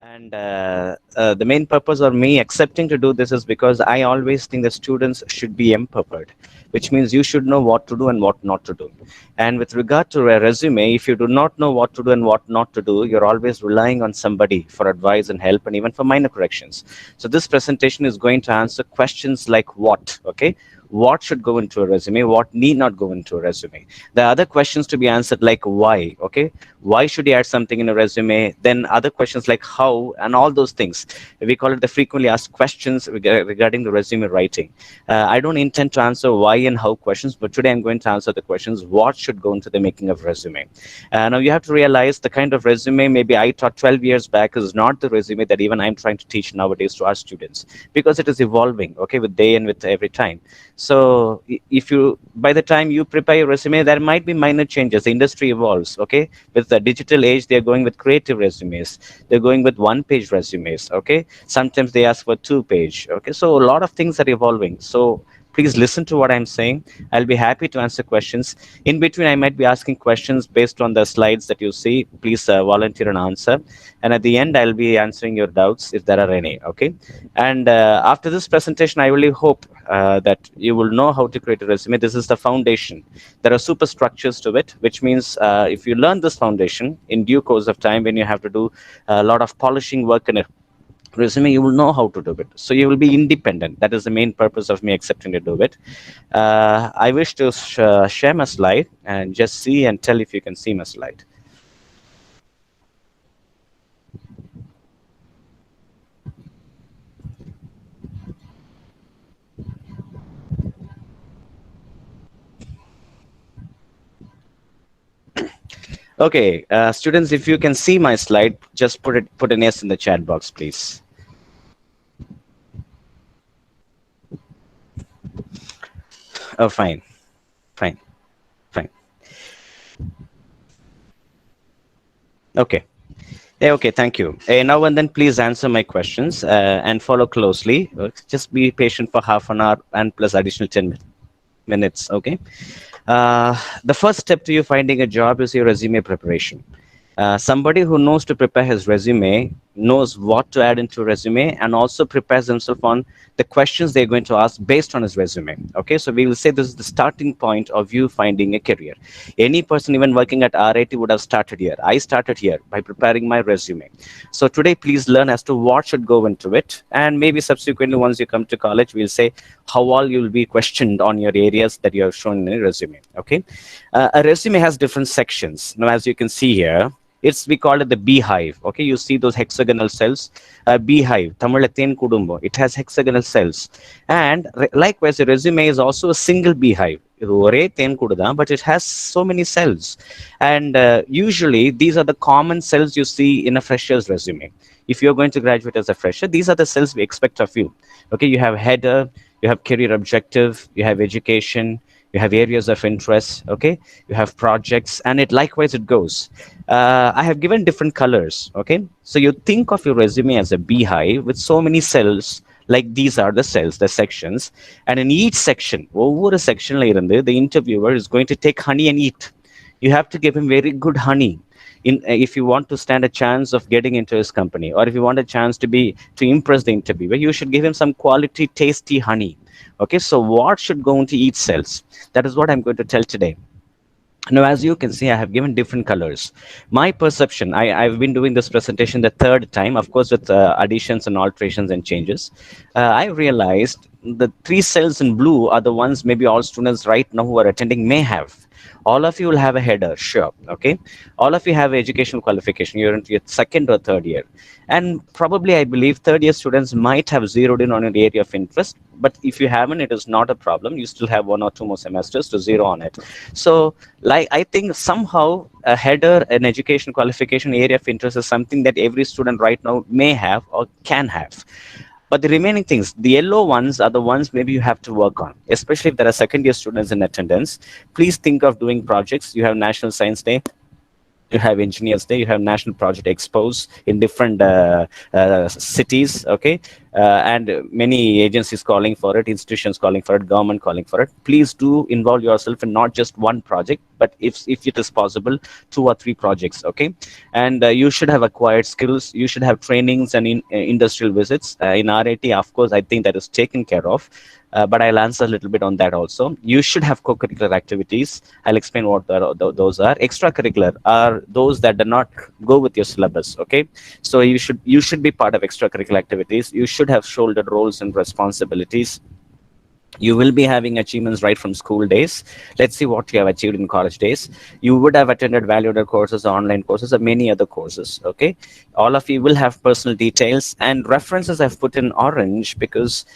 And the main purpose of me accepting to do this is because I always think that students should be empowered, which means you should know what to do and what not to do. And with regard to a resume, if you do not know what to do and what not to do, you're always relying on somebody for advice and help and even for minor corrections. So this presentation is going to answer questions like what, okay? What should go into a resume, what need not go into a resume. There are other questions to be answered like why, okay? Why should you add something in a resume? Then other questions like how and all those things. We call it the frequently asked questions regarding the resume writing. I don't intend to answer why and how questions, but today I'm going to answer the questions what should go into the making of resume. Now you have to realize the kind of resume maybe I taught 12 years back is not the resume that even I'm trying to teach nowadays to our students, because it is evolving, okay, with day and with every time. So if you, by the time you prepare your resume, there might be minor changes. The industry evolves, okay? With the digital age, they're going with creative resumes. They're going with one-page resumes, okay? Sometimes they ask for two-page, okay? So a lot of things are evolving. So please listen to what I'm saying. I'll be happy to answer questions. In between, I might be asking questions based on the slides that you see. Please volunteer an answer. And at the end, I'll be answering your doubts if there are any, okay? And after this presentation, I really hope that you will know how to create a resume. This is the foundation. There are superstructures to it, which means if you learn this foundation in due course of time, when you have to do a lot of polishing work in a resume, you will know how to do it. So you will be independent. That is the main purpose of me accepting to do it. I wish to share my slide and just see and tell if you can see my slide. Okay, students, if you can see my slide, just put an yes in the chat box, please. Oh, fine, fine, fine. Okay. Okay, thank you. Now and then, please answer my questions and follow closely. Just be patient for half an hour and plus additional 10 minutes, okay? The first step to you finding a job is your resume preparation. Somebody who knows to prepare his resume knows what to add into a resume and also prepares himself on the questions they're going to ask based on his resume. Okay, so we will say this is the starting point of you finding a career. Any person even working at RIT would have started here. I started here by preparing my resume. So today, please learn as to what should go into it. And maybe subsequently, once you come to college, we'll say how all you'll be questioned on your areas that you have shown in a resume. Okay, a resume has different sections. Now, as you can see here, we call it the beehive. Okay, you see those hexagonal cells. Beehive, it has hexagonal cells. And likewise, a resume is also a single beehive, but it has so many cells. And usually, these are the common cells you see in a fresher's resume. If you're going to graduate as a fresher, these are the cells we expect of you. Okay, you have header, you have career objective, you have education, you have areas of interest, okay, you have projects, and it likewise it goes. I have given different colors, okay? So you think of your resume as a beehive with so many cells, like these are the cells, the sections, and in each section, over a section, the interviewer is going to take honey and eat. You have to give him very good honey. If you want to stand a chance of getting into his company, or if you want a chance to impress the interviewer, you should give him some quality, tasty honey. Okay, so what should go into each cells? That is what I'm going to tell today. Now, as you can see, I have given different colors. My perception, I've been doing this presentation the third time, of course, with additions and alterations and changes. I realized the three cells in blue are the ones maybe all students right now who are attending may have. All of you will have a header, sure, okay? All of you have educational qualification. You're into your second or third year. And probably, I believe, third year students might have zeroed in on an area of interest. But if you haven't, it is not a problem. You still have 1 or 2 more semesters to zero on it. So, like, I think somehow a header, an education qualification area of interest is something that every student right now may have or can have. But the remaining things, the yellow ones are the ones maybe you have to work on, especially if there are second year students in attendance. Please think of doing projects. You have National Science Day. You have Engineers Day, you have National Project Expos in different cities, okay? And many agencies calling for it, institutions calling for it, government calling for it. Please do involve yourself in not just one project, but if it is possible, 2 or 3 projects, okay? And you should have acquired skills, you should have trainings and industrial visits. In RIT, of course, I think that is taken care of. But I'll answer a little bit on that also. You should have co-curricular activities. I'll explain what those are. Extracurricular are those that do not go with your syllabus. Okay, so you should be part of extracurricular activities. You should have shouldered roles and responsibilities. You will be having achievements right from school days. Let's see what you have achieved in college days. You would have attended valued courses, online courses, or many other courses. Okay, all of you will have personal details and references. I've put in orange because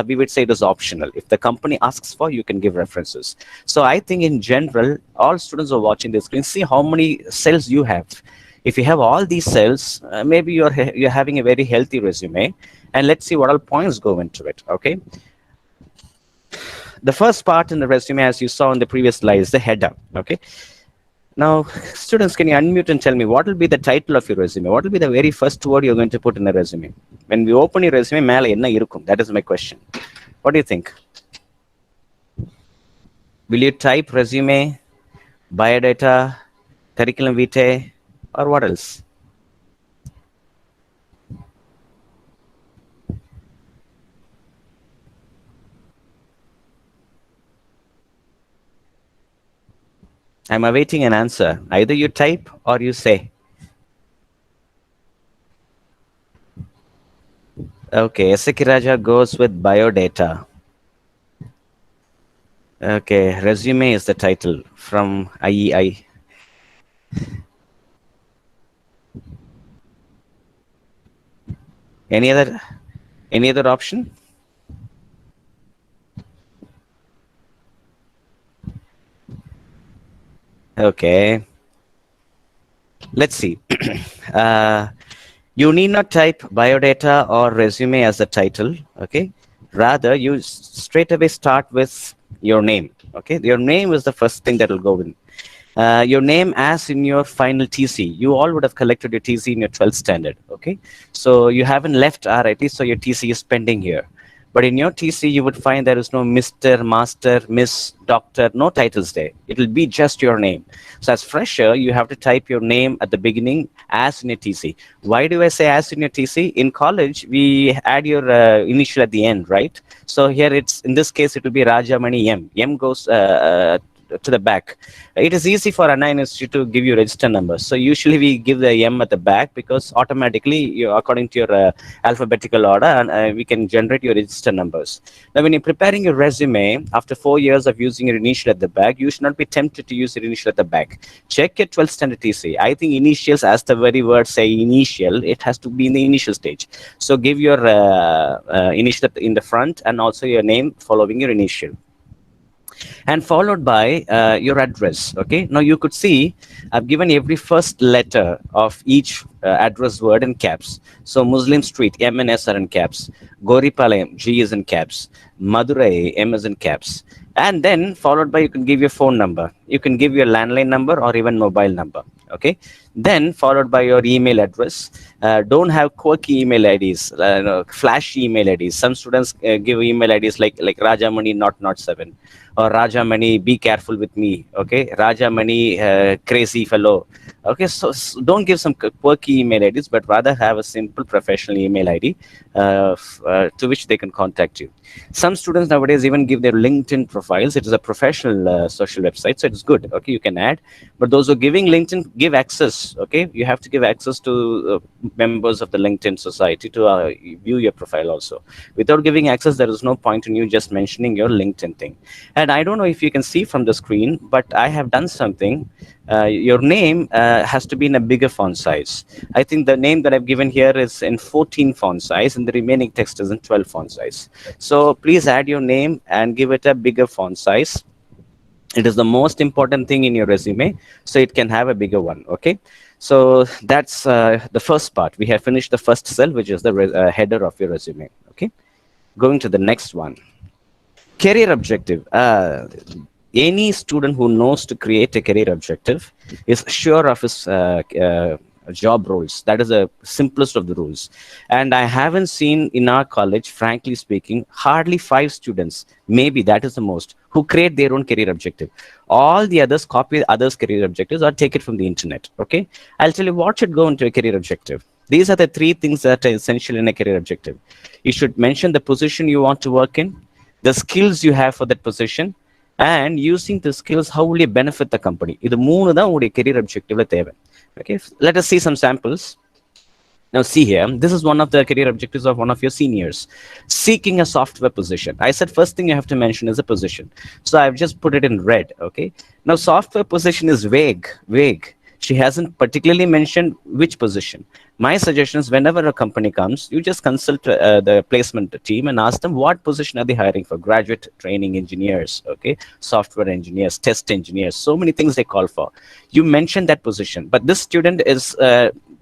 we would say it is optional. If the company asks for, you can give references. So I think in general, all students are watching this screen. See how many cells you have. If you have all these cells, maybe you're having a very healthy resume. And let's see what all points go into it. Okay. The first part in the resume, as you saw in the previous slide, is the header. Okay. Now, students, can you unmute and tell me what will be the title of your resume? What will be the very first word you're going to put in a resume? When we open your resume, மேல என்ன இருக்கும்? That is my question. What do you think? Will you type resume, biodata, curriculum vitae, or what else? I'm awaiting an answer. Either you type or you say. Okay, Esekiraja goes with biodata. Okay, resume is the title from IEI. Any other option? Okay. Let's see. You need not type biodata or resume as the title. Okay. Rather, you straight away start with your name. Okay. Your name is the first thing that will go in. Your name as in your final TC. You all would have collected your TC in your 12th standard. Okay. So you haven't left RIT, so your TC is pending here. But in your TC, you would find there is no Mr., Master, Miss, Doctor, no titles there. It will be just your name. So as fresher, you have to type your name at the beginning as in your TC. Why do I say as in your TC? In college, we add your initial at the end, right? So here it's, in this case, it will be Rajamani M. M goes to the back. It is easy for an Institute to give you register numbers. So usually we give the M at the back because automatically, according to your alphabetical order, and we can generate your register numbers. Now, when you're preparing your resume, after 4 years of using your initial at the back, you should not be tempted to use your initial at the back. Check your 12th standard TC. I think initials, as the very word say initial, it has to be in the initial stage. So give your initial in the front and also your name following your initial, and followed by your address. Okay, now you could see I've given every first letter of each address word in caps. So Muslim Street, M and S are in caps. Rajapalayam, G is in caps. Madurai, M is in caps. And then followed by, you can give your phone number. You can give your landline number or even mobile number. Okay, then followed by your email address. Don't have quirky email IDs, flash email IDs. Some students give email IDs like Rajamani not 7, or Rajamani, be careful with me. Okay, Rajamani, crazy fellow. Okay, so don't give some quirky email IDs, but rather have a simple professional email ID to which they can contact you. Some students nowadays even give their LinkedIn profiles. It is a professional social website, so it's good. Okay, you can add. But those who are giving LinkedIn, give access. Okay, you have to give access to members of the LinkedIn society to view your profile also. Without giving access, there is no point in you just mentioning your LinkedIn thing. And I don't know if you can see from the screen, but I have done something. Your name has to be in a bigger font size. I think the name that I've given here is in 14 font size, and the remaining text is in 12 font size. So please add your name and give it a bigger font size. It is the most important thing in your resume, so it can have a bigger one. Okay, so that's the first part. We have finished the first cell, which is the header of your resume. Okay, going to the next one. Career objective. Any student who knows to create a career objective is sure of his job roles. That is the simplest of the rules. And I haven't seen in our college, frankly speaking, hardly 5 students, maybe that is the most, who create their own career objective. All the others copy others' career objectives or take it from the internet. Okay, I'll tell you what should go into a career objective. These are the three things that are essential in a career objective. You should mention the position you want to work in, the skills you have for that position, and using the skills, how will you benefit the company. இது மூணு தான் உங்களுடைய career objectiveல தேவை. Okay, let us see some samples. Now, see here, this is one of the career objectives of one of your seniors, seeking a software position. I said first thing you have to mention is a position. So I've just put it in red, okay? Now, software position is vague. She hasn't particularly mentioned which position. My suggestion is whenever a company comes, you just consult the placement team and ask them what position are they hiring for. Graduate training engineers, okay, software engineers, test engineers, so many things they call for. You mention that position, but this student is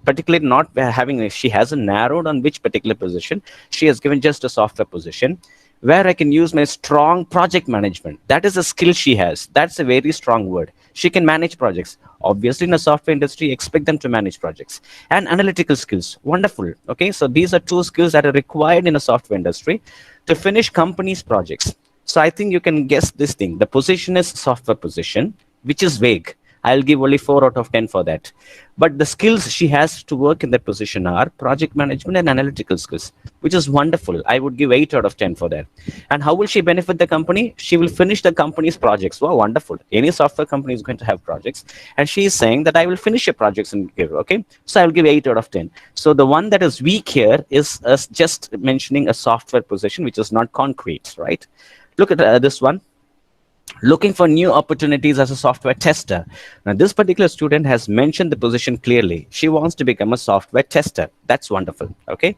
particularly not having, she hasn't narrowed on which particular position. She has given just a software position where I can use my strong project management. That is a skill she has. That's a very strong word. She can manage projects. Obviously, in the software industry, expect them to manage projects. And analytical skills, wonderful. Okay, so these are two skills that are required in a software industry to finish companies' projects. So I think you can guess this thing. The position is software position, which is vague. I'll give only 4 out of 10 for that. But the skills she has to work in that position are project management and analytical skills, which is wonderful. I would give 8 out of 10 for that. And how will she benefit the company? She will finish the company's projects. Wow, wonderful. Any software company is going to have projects. And she is saying that I will finish your projects and give, okay? So I'll give 8 out of 10. So the one that is weak here is just mentioning a software position, which is not concrete, right? Look at this one. Looking for new opportunities as a software tester. Now, this particular student has mentioned the position clearly. She wants to become a software tester. That's wonderful. Okay.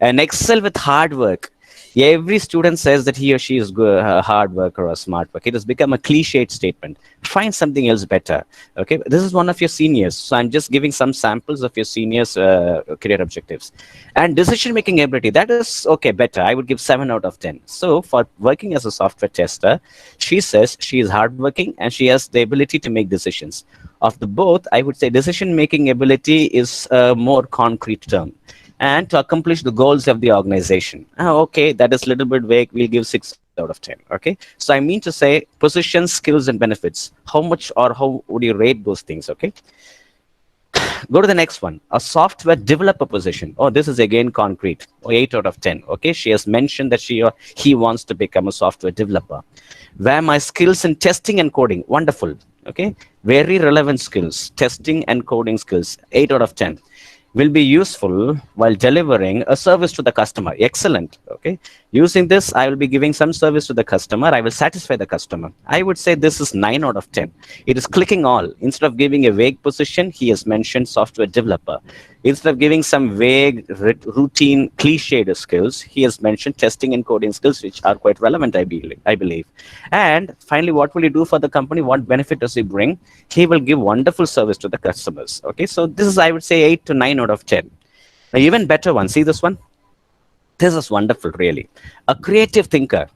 And excel with hard work. Every student says that he or she is a hard worker or a smart worker. It has become a cliched statement. Find something else better. Okay. This is one of your seniors. So I'm just giving some samples of your seniors' career objectives. And decision-making ability, that is okay, better. I would give 7 out of 10. So for working as a software tester, she says she is hardworking and she has the ability to make decisions. Of the both, I would say decision-making ability is a more concrete term. And to accomplish the goals of the organization. Okay, that is a little bit vague. We'll give 6 out of 10. Okay, so I mean to say positions, skills, and benefits. How much or how would you rate those things? Okay. Go to the next one, a software developer position. Oh, this is again concrete. Oh, 8 out of 10. Okay, she has mentioned that she or he wants to become a software developer. Where my skills in testing and coding, wonderful. Okay, very relevant skills, testing and coding skills, 8 out of 10. Will be useful while delivering a service to the customer. Excellent. Okay. Using this, I will be giving some service to the customer. I will satisfy the customer. I would say this is 9 out of 10. It is clicking all. Instead of giving a vague position, he has mentioned software developer. Instead of giving some vague, routine, cliched skills, he has mentioned testing and coding skills, which are quite relevant, I believe. And finally, what will he do for the company? What benefit does he bring? He will give wonderful service to the customers. Okay, so this is, I would say, 8 to 9 out of 10. Now, even better one. See this one? This is wonderful, really. A creative thinker.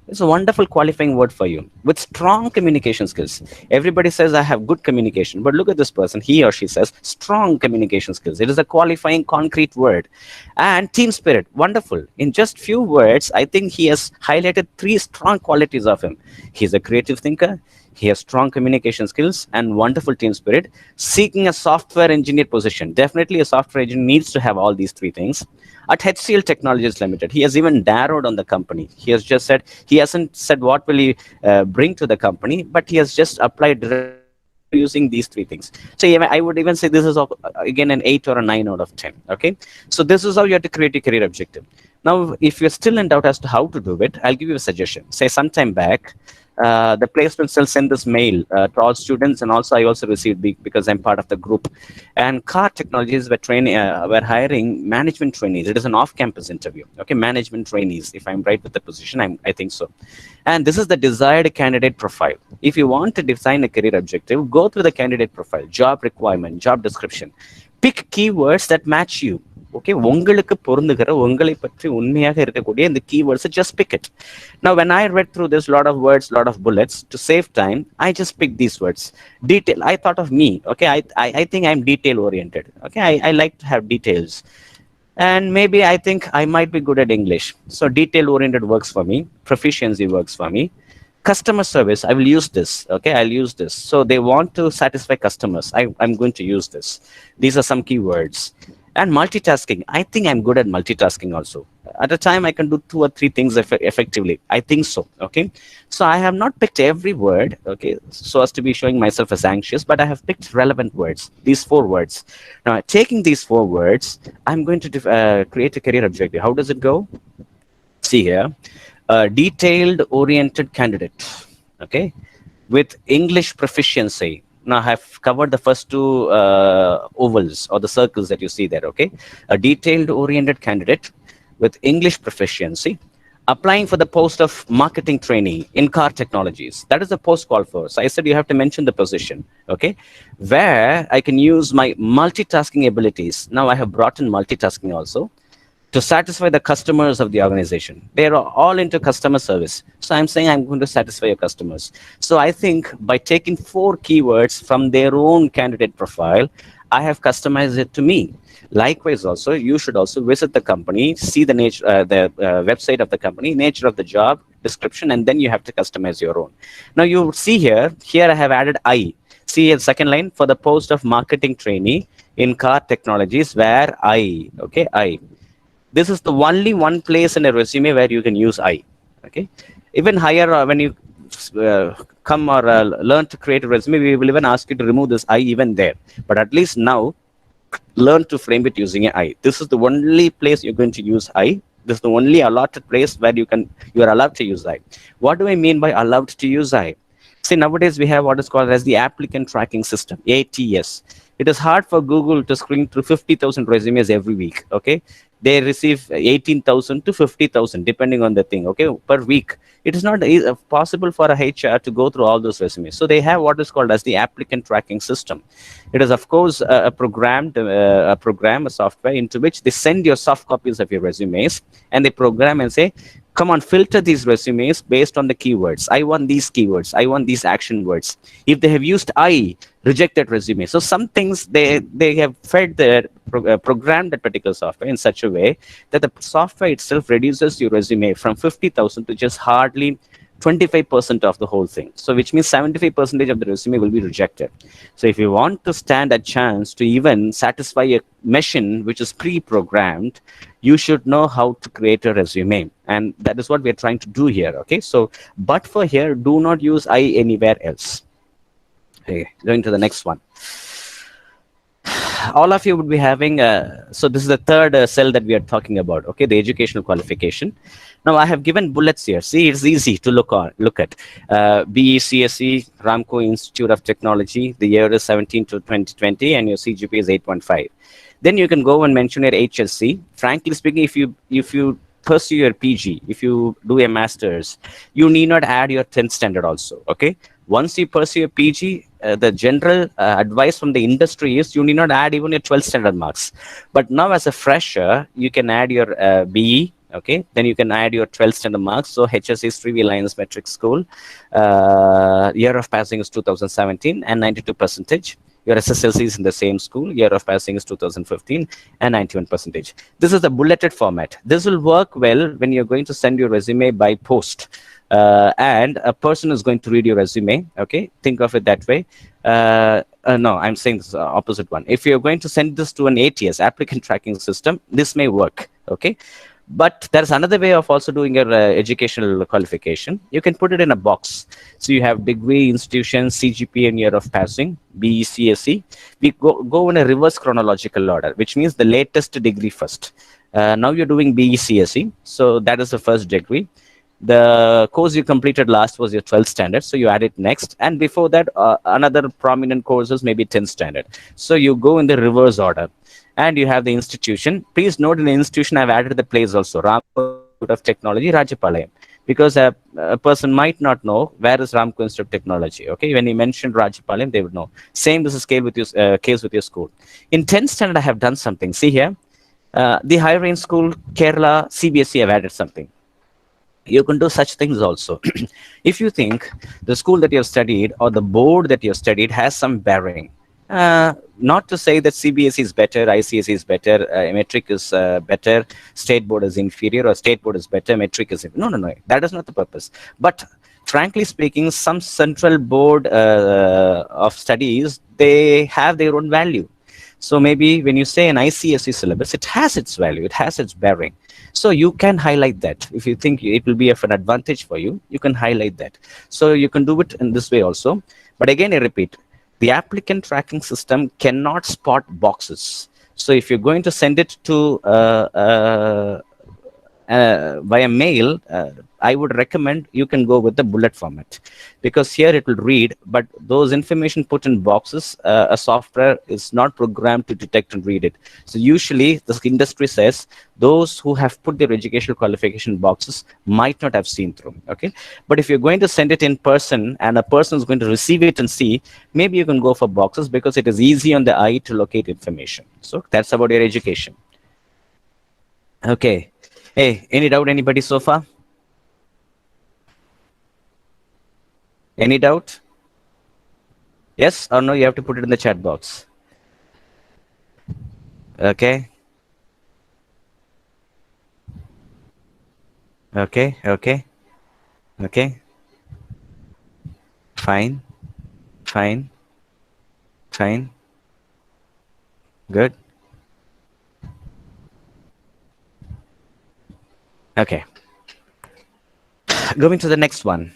It's a wonderful qualifying word for you with strong communication skills. Everybody says I have good communication, but look at this person. He or she says strong communication skills. It is a qualifying concrete word. And team spirit, wonderful. In just few words, I think he has highlighted 3 strong qualities of him. He's a creative thinker. He has strong communication skills and wonderful team spirit. Seeking a software engineer position. Definitely a software engineer needs to have all these 3 things. At HCL Technologies Limited, he has even narrowed on the company. He has just said, he hasn't said what will he bring to the company, but he has just applied directly using these 3 things. So I would even say this is again an 8 or a 9 out of 10. Okay, so this is how you have to create a career objective. Now, if you're still in doubt as to how to do it, I'll give you a suggestion. Say sometime back, the placement will send this mail to all students, and also I also received because I'm part of the group. And CAR Technologies were hiring management trainees. It is an off-campus interview. Okay, management trainees. If I'm right with the position, I think so. And this is the desired candidate profile. If you want to design a career objective, go through the candidate profile, job requirement, job description. Pick keywords that match you. Okay, உங்களுக்கு பொருந்துகிற உங்களை பற்றி உண்மையாக இருக்கக்கூடிய இந்த keywords, just pick it. Now when I read through this lot of words, lot of bullets, to save time, I just picked these words. Detail, I thought of me. Okay, I think I'm detail oriented. Okay, I like to have details, and maybe I think I might be good at English, so detail oriented works for me, proficiency works for me. Customer service, I will use this. Okay, I'll use this. So they want to satisfy customers, I'm going to use this. These are some keywords. And multitasking, I think I'm good at multitasking also. At a time I can do 2 or 3 things effectively, I think so. Okay, so I have not picked every word, okay, so as to be showing myself as anxious, but I have picked relevant words, these 4 words. Now taking these 4 words, I'm going to create a career objective. How does it go? See here, a detailed oriented candidate, okay, with English proficiency. Now I have covered the first 2 ovals or the circles that you see there. Okay, a detailed oriented candidate with English proficiency applying for the post of marketing trainee in car technologies. That is the post call for. So I said you have to mention the position, okay, where I can use my multitasking abilities. Now I have brought in multitasking also to satisfy the customers of the organization. They are all into customer service. So I'm saying I'm going to satisfy your customers. So I think by taking 4 keywords from their own candidate profile, I have customized it to me. Likewise, also, you should also visit the company, see the nature, the website of the company, nature of the job description, and then you have to customize your own. Now you see here I have added I. See the second line, for the post of marketing trainee in car technologies, where I, okay, I. This is the only one place in a resume where you can use I. Okay, even higher when you come or learn to create a resume, we will even ask you to remove this I even there. But at least now, learn to frame it using an I. This is the only place you're going to use I. This is the only allotted place where you are allowed to use I. What do I mean by allowed to use I? See, nowadays we have what is called as the applicant tracking system, ATS. It is hard for Google to screen through 50,000 resumes every week. Okay, they receive 18,000 to 50,000 depending on the thing. Okay, per week. It is not possible for a HR to go through all those resumes. So they have what is called as the applicant tracking system. It is, of course, a software into which they send your soft copies of your resumes, and they program and say, come on, filter these resumes based on the keywords. I want these keywords. I want these action words. If they have used I, reject that resume. So some things they have fed programmed that particular software in such a way that the software itself reduces your resume from 50,000 to just hardly 25% of the whole thing. So which means 75% of the resume will be rejected. So if you want to stand a chance to even satisfy a machine which is pre-programmed, you should know how to create a resume. And that is what we're trying to do here. Okay, so but for here, do not use I anywhere else. Okay, going to the next one. All of you would be having so this is the third cell that we are talking about. Okay, the educational qualification. Now I have given bullets here. See, it's easy to look at. BE Ramco Institute of Technology. The year is 17 to 2020, and your CGPA is 8.5. Then you can go and mention your HSC. Frankly speaking, if you pursue your PG, if you do a master's, you need not add your 10th standard also. Okay. Once you pursue a PG, the general advice from the industry is you need not add even your 12th standard marks. But now as a fresher, you can add your BE, okay? Then you can add your 12th standard marks. So HSC is Sri Alliance Metric School. Year of passing is 2017 and 92%. Your SSLC is in the same school. Year of passing is 2015 and 91%. This is the bulleted format. This will work well when you're going to send your resume by post. And a person is going to read your resume. Okay, think of it that way. No, I'm saying this opposite one. If you're going to send this to an ATS, applicant tracking system, this may work. Okay, but there's another way of also doing your educational qualification. You can put it in a box. So you have degree, institution, CGPA, and year of passing, BE, CSE. We go in a reverse chronological order, which means the latest degree first. Now you're doing BE, CSE, so that is the first degree. The course you completed last was your 12th standard, so you add it next. And before that, another prominent courses, maybe 10th standard. So you go in the reverse order. And you have the institution. Please note in the institution, I've added the place also, Ramco Institute of Technology, Rajapalayam. Because a person might not know where is Ramco Institute of Technology. Okay, when you mentioned Rajapalayam, they would know. Same is the case with your school. In 10th standard, I have done something. See here. The higher range school, Kerala, CBSE have added something. You can do such things also. If you think the school that you have studied or the board that you have studied has some bearing, not to say that CBSE is better, ICSE is better, metric is better, state board is inferior, or state board is better, metric is no, no, no. That is not the purpose. But frankly speaking, some central board of studies, they have their own value. So maybe when you say an ICSE syllabus, it has its value, it has its bearing. So you can highlight that. If you think it will be of an advantage for you, you can highlight that. So you can do it in this way also. But again, I repeat, the applicant tracking system cannot spot boxes. So if you're going to send it to via mail, I would recommend you can go with the bullet format, because here it will read, but those information put in boxes, a software is not programmed to detect and read it. So usually the industry says those who have put their educational qualification boxes might not have seen through. Okay, but if you're going to send it in person and a person is going to receive it and see, maybe you can go for boxes because it is easy on the eye to locate information. So that's about your education. Okay. Hey, any doubt, anybody so far? Any doubt? Yes or no? You have to put it in the chat box. Okay. Okay. Okay. Okay. Fine. Fine. Fine. Good. Okay. Going to the next one.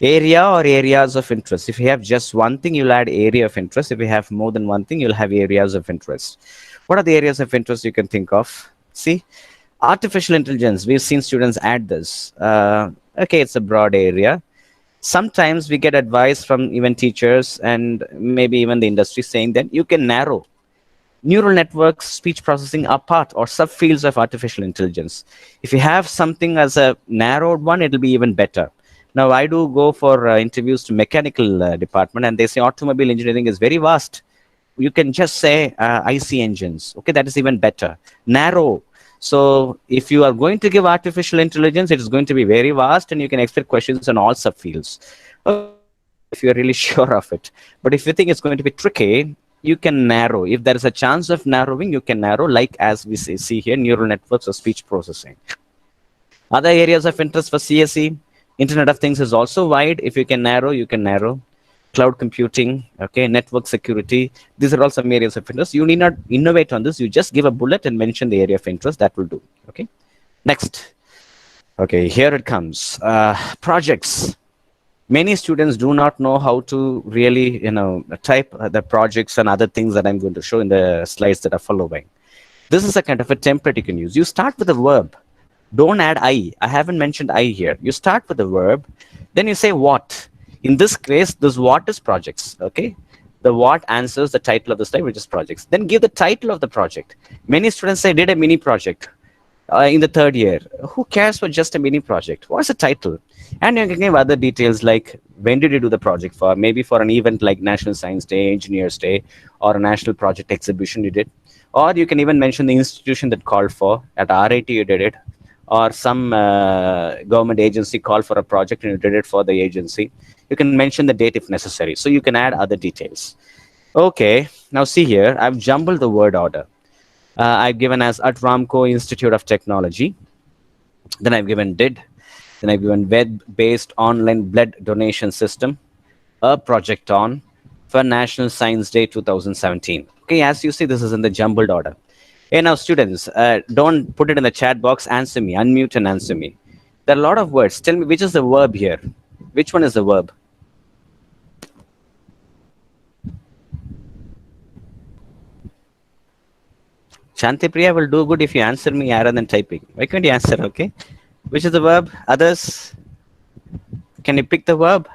Area or areas of interest. If you have just one thing, you'll add area of interest. If you have more than one thing, you'll have areas of interest. What are the areas of interest you can think of? See, artificial intelligence. We've seen students add this. Okay, it's a broad area. Sometimes we get advice from even teachers and maybe even the industry saying that you can narrow neural networks, speech processing are part or subfields of artificial intelligence. If you have something as a narrowed one, it'll be even better. Now, I do go for interviews to mechanical department, and they say automobile engineering is very vast. You can just say IC engines. Okay, that is even better. Narrow. So if you are going to give artificial intelligence, it is going to be very vast, and you can expect questions on all subfields. Okay, if you're really sure of it. But if you think it's going to be tricky, you can narrow. If there is a chance of narrowing, you can narrow, like as we see here, neural networks or speech processing. Other areas of interest for CSE, Internet of Things is also wide. If you can narrow, you can narrow. Cloud computing, okay, network security. These are all some areas of interest. You need not innovate on this. You just give a bullet and mention the area of interest. That will do. Okay. Next. Okay, here it comes. Projects. Many students do not know how to really, type the projects and other things that I'm going to show in the slides that are following. This is a kind of a template you can use. You start with a verb. Don't add I. I haven't mentioned I here. You start with the verb, then you say what. In this case, this what is projects. Okay. The what answers the title of the slide, which is projects. Then give the title of the project. Many students say, did a mini project in the third year. Who cares for just a mini project? What's the title? And you can give other details like when did you do the project for? Maybe for an event like National Science Day, Engineers Day, or a national project exhibition you did. Or you can even mention the institution that called for. At RIT you did it. Or some government agency called for a project and you did it for the agency. You can mention the date if necessary. So you can add other details. Okay, now see here, I've jumbled the word order. I've given as at Ramco Institute of Technology. Then I've given did. Then I've given web-based online blood donation system, a project on for National Science Day 2017. Okay, as you see, this is in the jumbled order. Hey, now students, don't put it in the chat box. Answer me, unmute and answer me. There are a lot of words. Tell me, which is the verb here? Which one is the verb? Shantipriya will do good if you answer me rather than typing. Why can't you answer, okay? Which is the verb? Others? Can you pick the verb?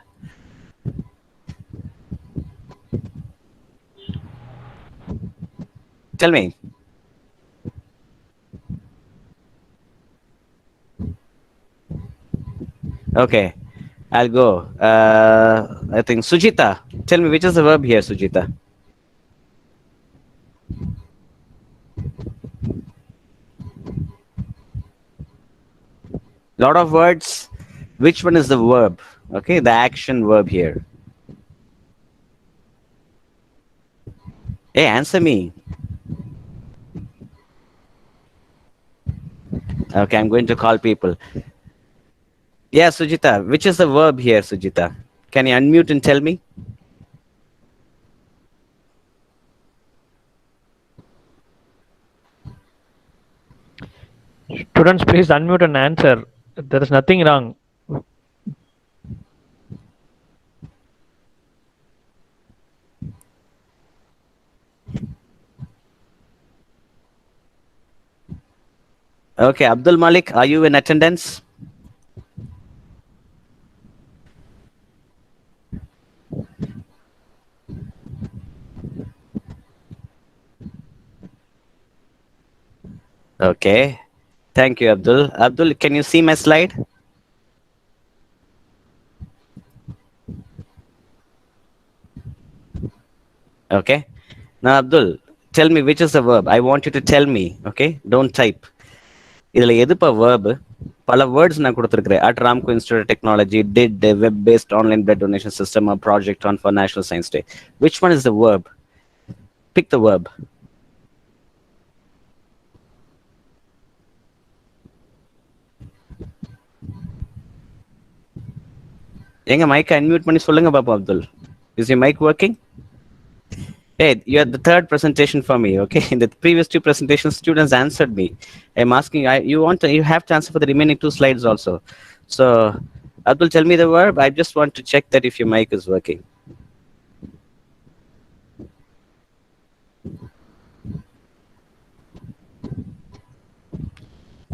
Tell me. Okay, I'll go. I think Sujita. Tell me, which is the verb here, Sujita? Lot of words. Which one is the verb? Okay, the action verb here. Hey, answer me. Okay, I'm going to call people. Yeah, Sujita, which is the verb here, Sujita? Can you unmute and tell me? Students, please unmute and answer. There is nothing wrong. Okay, Abdul Malik, are you in attendance? Okay. Thank you, Abdul. Abdul, can you see my slide? Okay. Now, Abdul, tell me which is the verb. I want you to tell me. Okay. Don't type. இதுல எதுப்பா verb? பல words நான் கொடுத்துருக்கிறேன். At Ramco Institute of Technology did a web-based online blood donation system a project on for National Science Day. Which one is the verb? Pick the verb. எங்க mic unmute பண்ணி சொல்லுங்க பாப்பா Abdul. Is your mic working? Hey, you had the third presentation for me, okay? In the previous two presentations, students answered me. I'm asking, you have to answer for the remaining two slides also. So, Abdul, tell me the verb. I just want to check that if your mic is working.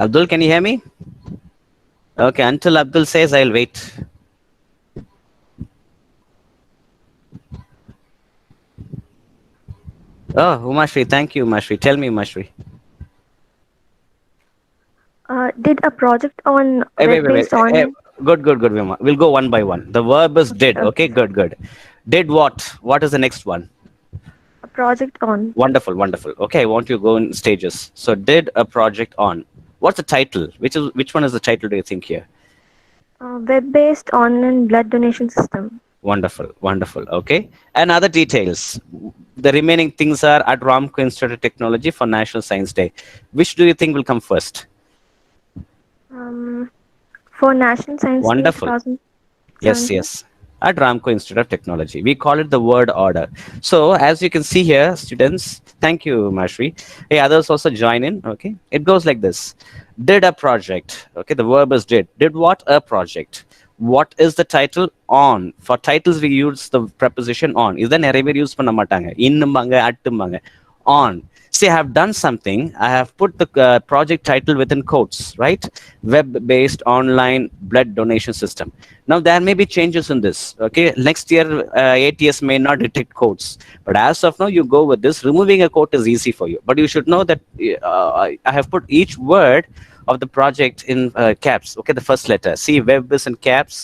Abdul, can you hear me? Okay, until Abdul says, I'll wait. Oh, Umashri, thank you, Umashri. Tell me, Umashri. Did a project on Hey, wait, web wait, wait. based Hey, on good, good, good, Vima. We'll go one by one. The verb is did. Okay, okay, good, good. Did what? What is the next one? a project on Wonderful, wonderful. Okay, I want you to go in stages. So, did a project on. What's the title? Which one is the title? Do you think here? web based online blood donation system. Wonderful, wonderful. Okay, and other details. The remaining things are at Ramco Institute of Technology for National Science Day. Which do you think will come first? Um, for National Science Day Wonderful. Yes, 2017. yes. At Ramco Institute of Technology. We call it the word order. So as you can see here, students, thank you, Mashri. Hey, others also join in. Okay. It goes like this. Did a project. Okay, the verb is did. Did what? A project. What is the title? On. For titles, we use the preposition on. Is நிறைய பேர் use பண்ண மாட்டாங்க இன்னும்பாங்க அட்டும்பாங்க on. See, I have done something. I have put the project title within quotes, right? Web-based online blood donation system. Now, there may be changes in this. Okay, next year, ATS may not detect quotes. But as of now, you go with this. Removing a quote is easy for you. But you should know that I have put each word of the project in caps. Okay, the first letter. See, web is in caps,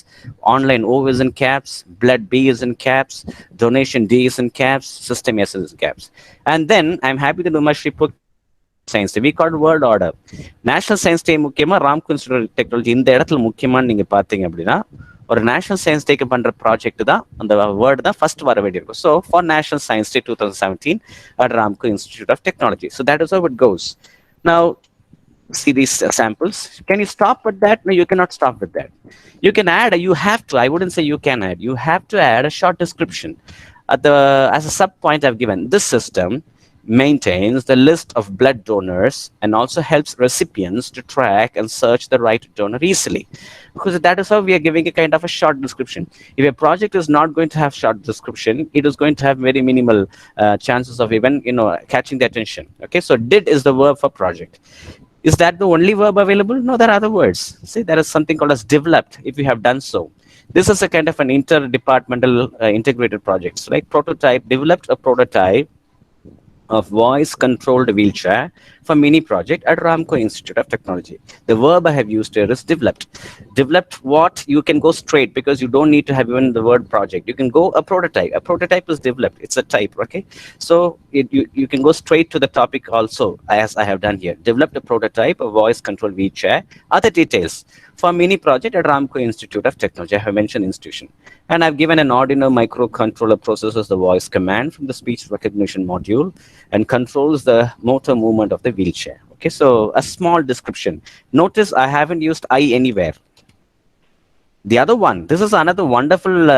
online O is in caps, blood B is in caps, donation D is in caps, system S is in caps. And then I'm happy that Umashri put Science Day. We call it word order. National Science Day முக்கியமா Ramco institute of technology இந்த இடத்துல முக்கியமானு நீங்க பாத்தீங்க அப்படின்னா ஒரு national science டேக்கு பண்ற project தான் அந்த வேர்டு தான் ஃபர்ஸ்ட் வர வேண்டியிருக்கும். So for national science day 2017 at Ramco Institute of Technology. So that is how it goes. Now, see these samples. Can you stop with that? No, you cannot stop with that. You can add, you have to, I wouldn't say you can add, you have to add a short description. As a sub point I've given, this system maintains the list of blood donors and also helps recipients to track and search the right donor easily. Because that is how we are giving a kind of a short description. If a project is not going to have short description, it is going to have very minimal chances of even catching the attention. Okay, so did is the verb for project. Is that the only verb available? No, there are other words. See, there is something called as developed if you have done so. This is a kind of an interdepartmental integrated projects, right? Prototype, developed a prototype of voice-controlled wheelchair for mini project at Ramco Institute of Technology. The verb I have used here is developed. Developed what? You can go straight because you don't need to have even the word project. You can go a prototype. A prototype is developed. It's a type, okay? So you can go straight to the topic also, as I have done here. Developed a prototype, a voice-controlled wheelchair. Other details for mini project at Ramco Institute of Technology. I have mentioned institution. And I've given an Arduino microcontroller processes the voice command from the speech recognition module and controls the motor movement of the wheelchair. Okay, so a small description. Notice I haven't used I anywhere. The other one, this is another wonderful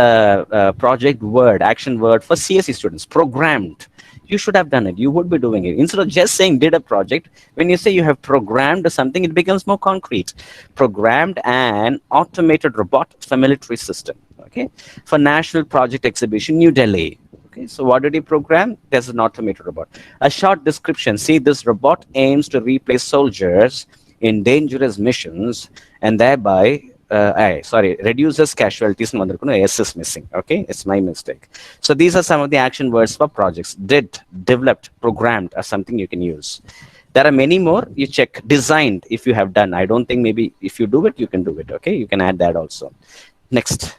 project word, action word for CSE students, programmed. You should have done it. You would be doing it. Instead of just saying did a project, when you say you have programmed something, it becomes more concrete. Programmed an automated robot for military system. Okay, for National Project Exhibition, New Delhi. Okay, so what did he program? There's an automated robot. A short description. See, this robot aims to replace soldiers in dangerous missions and thereby reduces casualties. S is missing. Okay, it's my mistake. So these are some of the action words for projects. Did, developed, programmed are something you can use. There are many more. You check designed if you have done. I don't think maybe if you do it, you can do it. Okay, you can add that also. Next.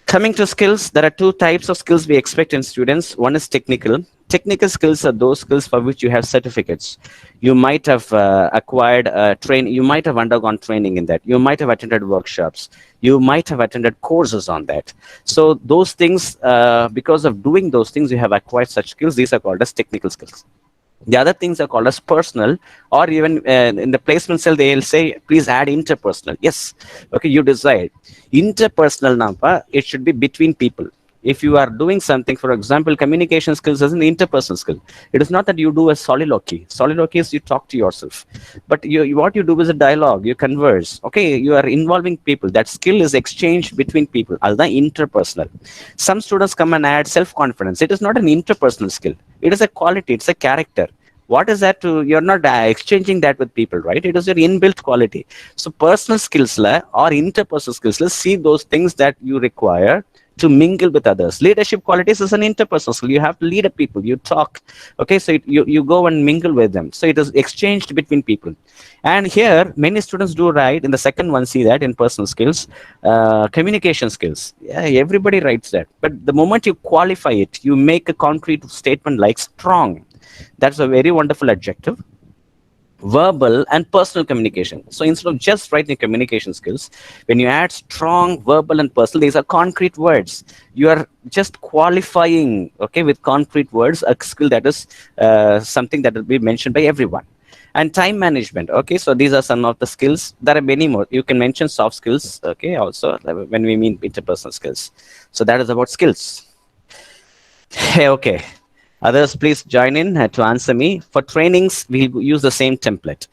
Coming to skills, there are two types of skills we expect in students. One is technical. Technical skills are those skills for which you have certificates. You might have acquired training. You might have undergone training in that. You might have attended workshops. You might have attended courses on that. So those things, because of doing those things, you have acquired such skills. These are called as technical skills. The other things are called as personal, or even in the placement cell, they'll say, please add interpersonal. Yes, okay, you decide. Interpersonal, nampa, it should be between people. If you are doing something, for example, communication skills is an interpersonal skill. It is not that you do a soliloquy. Soliloquy is you talk to yourself. But what you do is a dialogue, you converse. Okay, you are involving people. That skill is exchanged between people. That's interpersonal. Some students come and add self-confidence. It is not an interpersonal skill. It is a quality, it's a character. What is that? You're not exchanging that with people, right? It is your inbuilt quality. So personal skills or interpersonal skills, see those things that you require to mingle with others. Leadership qualities is an interpersonal skill. You have to lead people, you talk. Okay, so you go and mingle with them. So it is exchanged between people. And here, many students do write, in the second one, see that in personal skills, communication skills. Yeah, everybody writes that. But the moment you qualify it, you make a concrete statement like strong. That's a very wonderful adjective. Verbal and personal communication. So instead of just writing communication skills, when you add strong, verbal, and personal, these are concrete words. You are just qualifying, okay, with concrete words, a skill that is something that will be mentioned by everyone. And time management. Okay, so these are some of the skills. There are many more. You can mention soft skills, okay, also when we mean interpersonal skills. So that is about skills. Okay. Others, please join in to answer me. For trainings, we use the same template.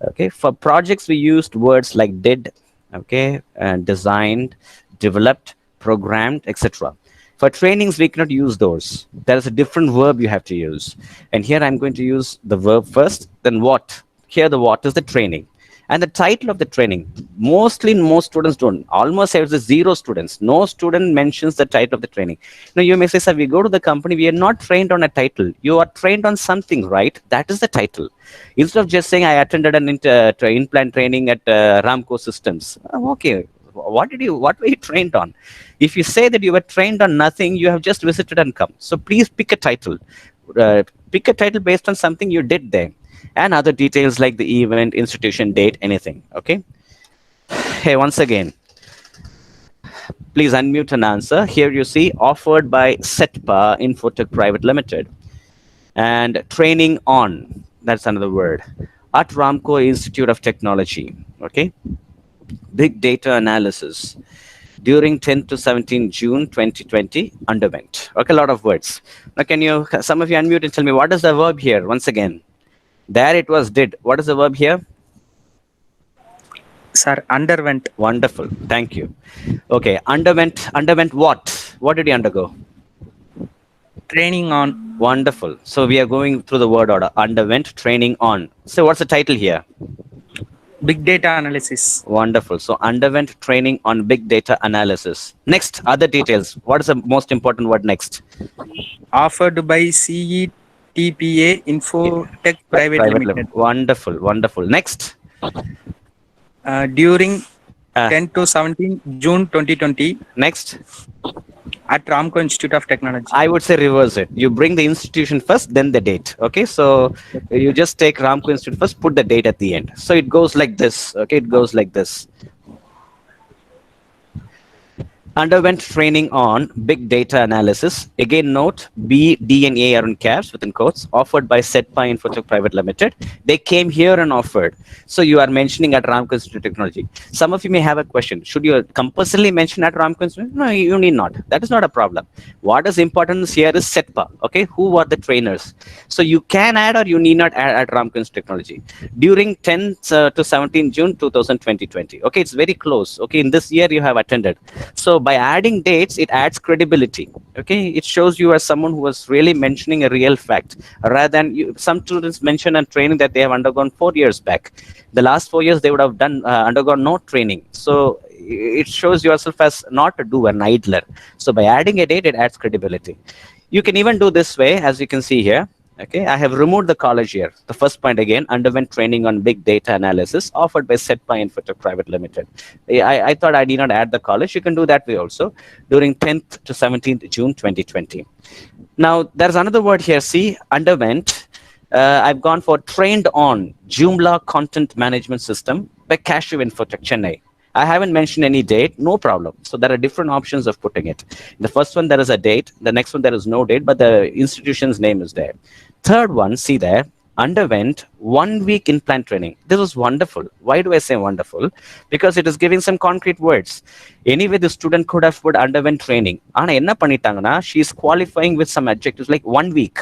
Okay. For projects, we used words like did, okay, designed, developed, programmed, etc. For trainings, we cannot use those. There is a different verb you have to use. And here I'm going to use the verb first, then what. Here the what is the training. And the title of the training, most students don't. Almost it's zero students. No student mentions the title of the training. Now you may say, sir, we go to the company, we are not trained on a title. You are trained on something, right? That is the title. Instead of just saying, I attended an in-plant training at Ramco Systems. Okay, what were you trained on? If you say that you were trained on nothing, you have just visited and come. So please pick a title. Pick a title based on something you did there. And other details like the event, institution, date, anything. Okay. Hey, once again, please unmute and answer. Here you see offered by SETPA Infotech Private Limited. And training on, that's another word, at Ramco Institute of Technology. Okay. Big data analysis during 10 to 17 June 2020 underwent. Okay, a lot of words. Now, some of you unmute and tell me what is the verb here once again? There it was did. What is the verb here? Sir, underwent. Wonderful. Thank you. Okay. Underwent what? What did he undergo? Training on. Wonderful. So we are going through the word order. Underwent training on. So what's the title here? Big data analysis. Wonderful. So underwent training on big data analysis. Next, other details. What is the most important word next? Offered by CE TPA Infotech Private Private Limited. Wonderful, wonderful. Next. During Uh, 10 to 17 June 2020 Next. at Ramco Institute of Technology. I would say reverse it. You bring the institution first, then the date. Okay, so you just take Ramco Institute first, put the date at the end. So it goes like this. Okay, it goes like this. Underwent training on big data analysis. Again, note B, D, and A are in caps within quotes. Offered by SetPy Infotech Private Limited. They came here and offered. So you are mentioning at Ramco Institute of Technology. Some of you may have a question. Should you compulsorily mention at Ramco Institute? No, you need not. That is not a problem. What is important here is SetPy. Okay, who are the trainers? So you can add or you need not add at Ramco Institute of Technology during 10th to 17 June 2020. Okay, it's very close. Okay, in this year you have attended. So by adding dates, it adds credibility. Okay, it shows you as someone who was really mentioning a real fact rather than some students mention a training that they have undergone 4 years back. The last 4 years they would have done undergone no training. So it shows yourself as not a doer, an idler. So by adding a date, it adds credibility. You can even do this way, as you can see here. Okay, I have removed the college here. The first point again, underwent training on big data analysis offered by SetPy Infotech Private Limited. I thought I did not add the college. You can do that way also during 10th to 17th June 2020. Now, there's another word here. See, underwent. I've gone for trained on Joomla content management system by Cashew Infotech Chennai. I haven't mentioned any date, no problem. So there are different options of putting it. The first one, there is a date. The next one, there is no date, but the institution's name is there. Third one, see there, underwent 1 week in plant training. This was wonderful. Why do I say wonderful? Because it is giving some concrete words. Anyway, the student could have put underwent training. Ana enna pannitangana, she is qualifying with some adjectives like 1 week,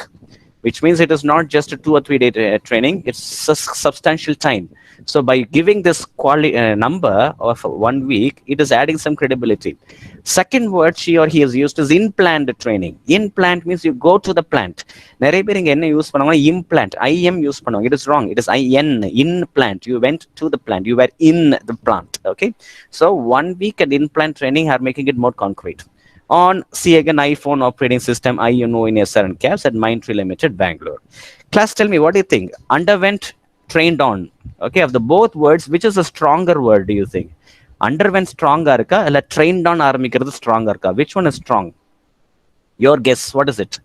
which means it is not just a 2 or 3 day training, it's a substantial time. So by giving this number of 1 week, it is adding some credibility. Second word she or he has used is in-plant training. In-plant means you go to the plant. நிறைய பேர் இங்க என்ன use பண்ணுவாங்க, implant, IM use பண்ணுவாங்க. It is wrong. It is IN, in-plant. You went to the plant. You were in the plant. Okay. So 1 week and in-plant training are making it more concrete. On, see again, iPhone operating system, INO in SR and caps at Mindtree Limited, Bangalore. Class, tell me, what do you think? Underwent, trained on. Okay, of the both words, which is a stronger word, do you think? Underwent stronger irka, illa trained on aramikkiradhu stronger irka? Which one is strong? Your guess, what is it?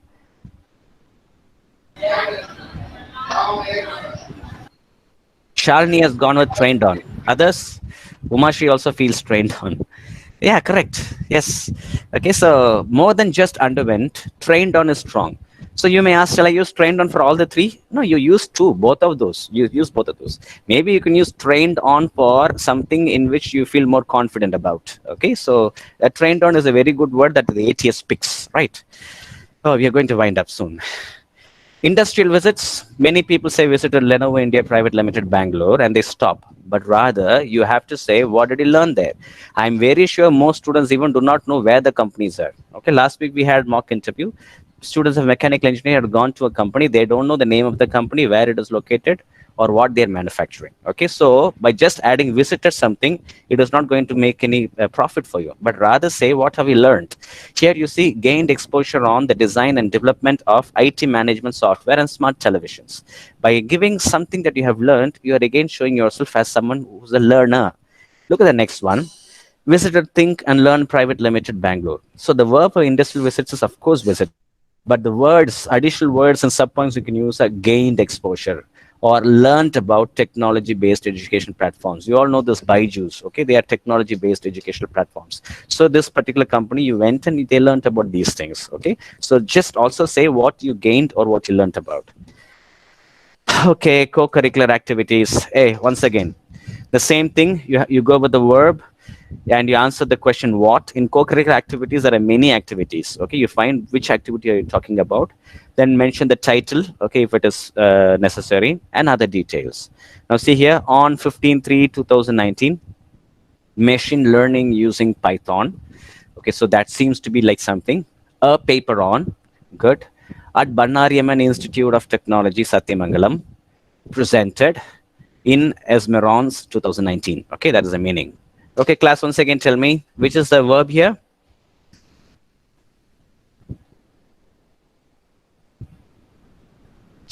Shalini has gone with trained on. Others? Umashi also feels trained on. Yeah, correct. Yes. Okay, so more than just underwent, trained on is strong. So you may ask, shall I use trained on for all the three? No, you use two, both of those. You use both of those. Maybe you can use trained on for something in which you feel more confident about. Okay, so trained on is a very good word that the ATS picks, right? Oh, we are going to wind up soon. Industrial visits, many people say visited Lenovo India Private Limited, Bangalore, and they stop. But rather, you have to say, what did you learn there? I'm very sure most students even do not know where the companies are. Okay, last week we had mock interview. Students of mechanical engineering had gone to a company. They don't know the name of the company, where it is located, or what they're manufacturing. Okay, so by just adding visited something, it is not going to make any profit for you, but rather say, what have we learned? Here you see gained exposure on the design and development of IT management software and smart televisions. By giving something that you have learned, you are again showing yourself as someone who's a learner. Look at the next one. Visited Think and Learn Private Limited, Bangalore. So the verb for industrial visits is of course visited, but the words, additional words and subpoints you can use are gained exposure or learned about technology-based education platforms. You all know this Byju's, okay? They are technology-based educational platforms. So this particular company, you went and they learned about these things, okay? So just also say what you gained or what you learned about. Okay, co-curricular activities. Hey, once again, the same thing, you go with the verb, and you answer the question what. In co-curricular activities, there are many activities. Okay, you find which activity are you talking about, then mention the title, okay, if it is necessary, and other details. Now see here, on 15/3/2019, machine learning using Python. Okay, so that seems to be like something. A paper on, good, at Bannariyaman Institute of Technology, Satyamangalam, presented in Esmerons 2019. Okay, that is the meaning. Okay, class, once again, tell me, which is the verb here?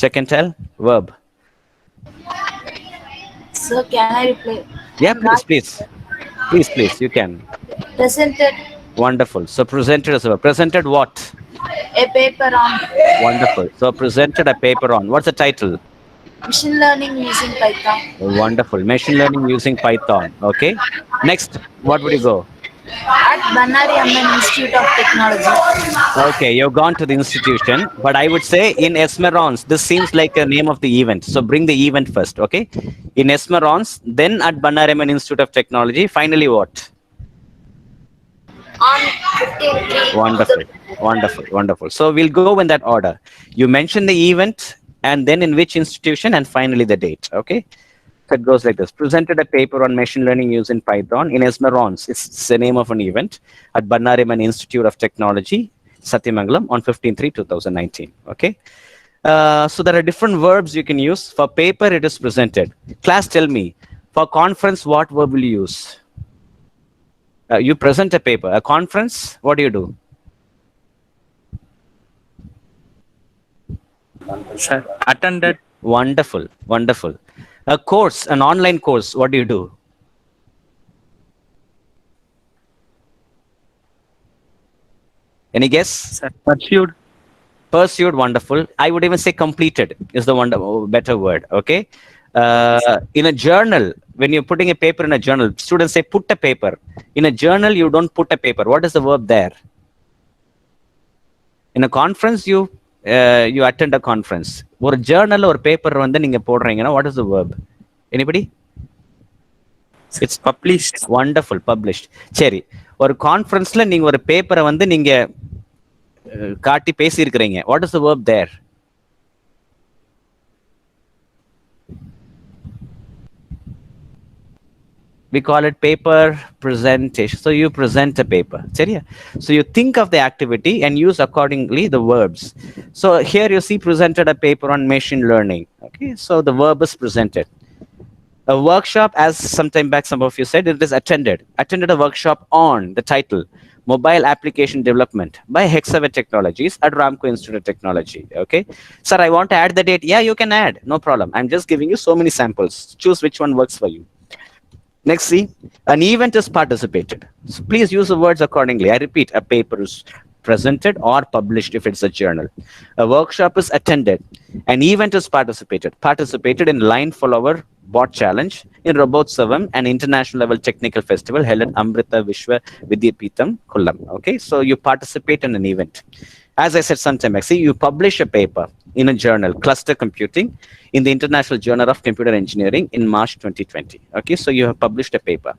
Check and tell. Verb. Sir, can I reply? Yeah, please, Right. please. Please, you can. Presented Wonderful. So presented as a verb. Presented what? a paper on Wonderful. So presented a paper on. What's the title? machine learning using Python Wonderful. Machine learning using Python. Okay. Next, what would you go? at Bannari Amman Institute of Technology. Okay, you've gone to the institution, but I would say in Esmerons, this seems like a name of the event. So bring the event first, okay? In Esmerons, then at Bannari Amman Institute of Technology, finally what? On 15th Wonderful, wonderful. So we'll go in that order. You mention the event, and then in which institution, and finally the date, okay? So it goes like this. Presented a paper on machine learning used in Python in Esmerons. It's the name of an event at Bannari Amman Institute of Technology, Satyamangalam on 15/3/2019. Okay. So there are different verbs you can use. For paper, it is presented. Class, tell me, for conference, what verb will you use? You present a paper. A conference, what do you do? Sir, attended. Wonderful. A course, an online course, what do you do? Any guess? Sir, pursued. Pursued, wonderful. I would even say completed is the better word. Okay. In a journal, when you're putting a paper in a journal, students say put a paper. In a journal, you don't put a paper. What is the verb there? In a conference, you attend a conference. ஒரு journal or paper வந்து நீங்க போடுறீங்கன்னா what is the verb? Anybody? It's published. Wonderful, published. சரி, ஒரு கான்ஃபரன்ஸ்ல நீங்க ஒரு பேப்பரை வந்து நீங்க காட்டி பேசி இருக்கிறீங்க. What is the verb there? We call it paper presentation. So you present a paper. So you think of the activity and use accordingly the verbs. So here you see presented a paper on machine learning. Okay, so the verb is presented. A workshop, as sometime back some of you said, it is attended. Attended a workshop on the title Mobile Application Development by Hexavet Technologies at Ramco Institute of Technology. Okay, sir, I want to add the date. Yeah, you can add, no problem. I'm just giving you so many samples. Choose which one works for you. Next, see, an event is participated. So please use the words accordingly. I repeat, a paper is presented or published if it's a journal. A workshop is attended. An event is participated. Participated in Line Follower Bot Challenge in Robotsavam, an international level technical festival held at Amrita Vishwa Vidyapeetham, Kollam. Okay, so you participate in an event. As I said sometime back, see, you publish a paper in a journal, Cluster Computing, in the International Journal of Computer Engineering in March 2020. Okay, so you have published a paper.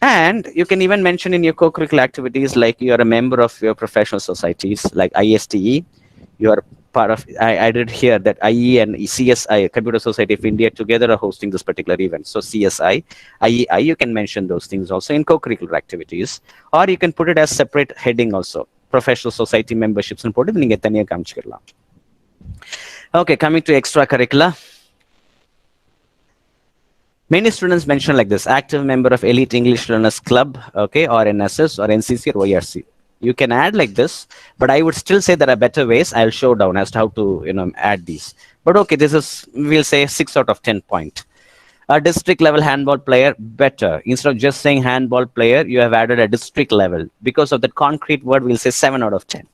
And you can even mention in your co-curricular activities, like you are a member of your professional societies, like ISTE. You are part of, I did hear that IE and CSI, Computer Society of India, together are hosting this particular event. So CSI, IEI, you can mention those things also in co-curricular activities. Or you can put it as separate heading also. Professional society memberships and put it in the Okay, coming to extracurricular. Many students mention like this: active member of Elite English Learners Club, okay, or NSS or NCC or YRC. You can add like this, but I would still say there are better ways. I'll show down as to how to add these. But okay, this is, we'll say 6 out of 10 point. A district level handball player, better. Instead of just saying handball player, you have added a district level. Because of that concrete word, we'll say 7 out of 10.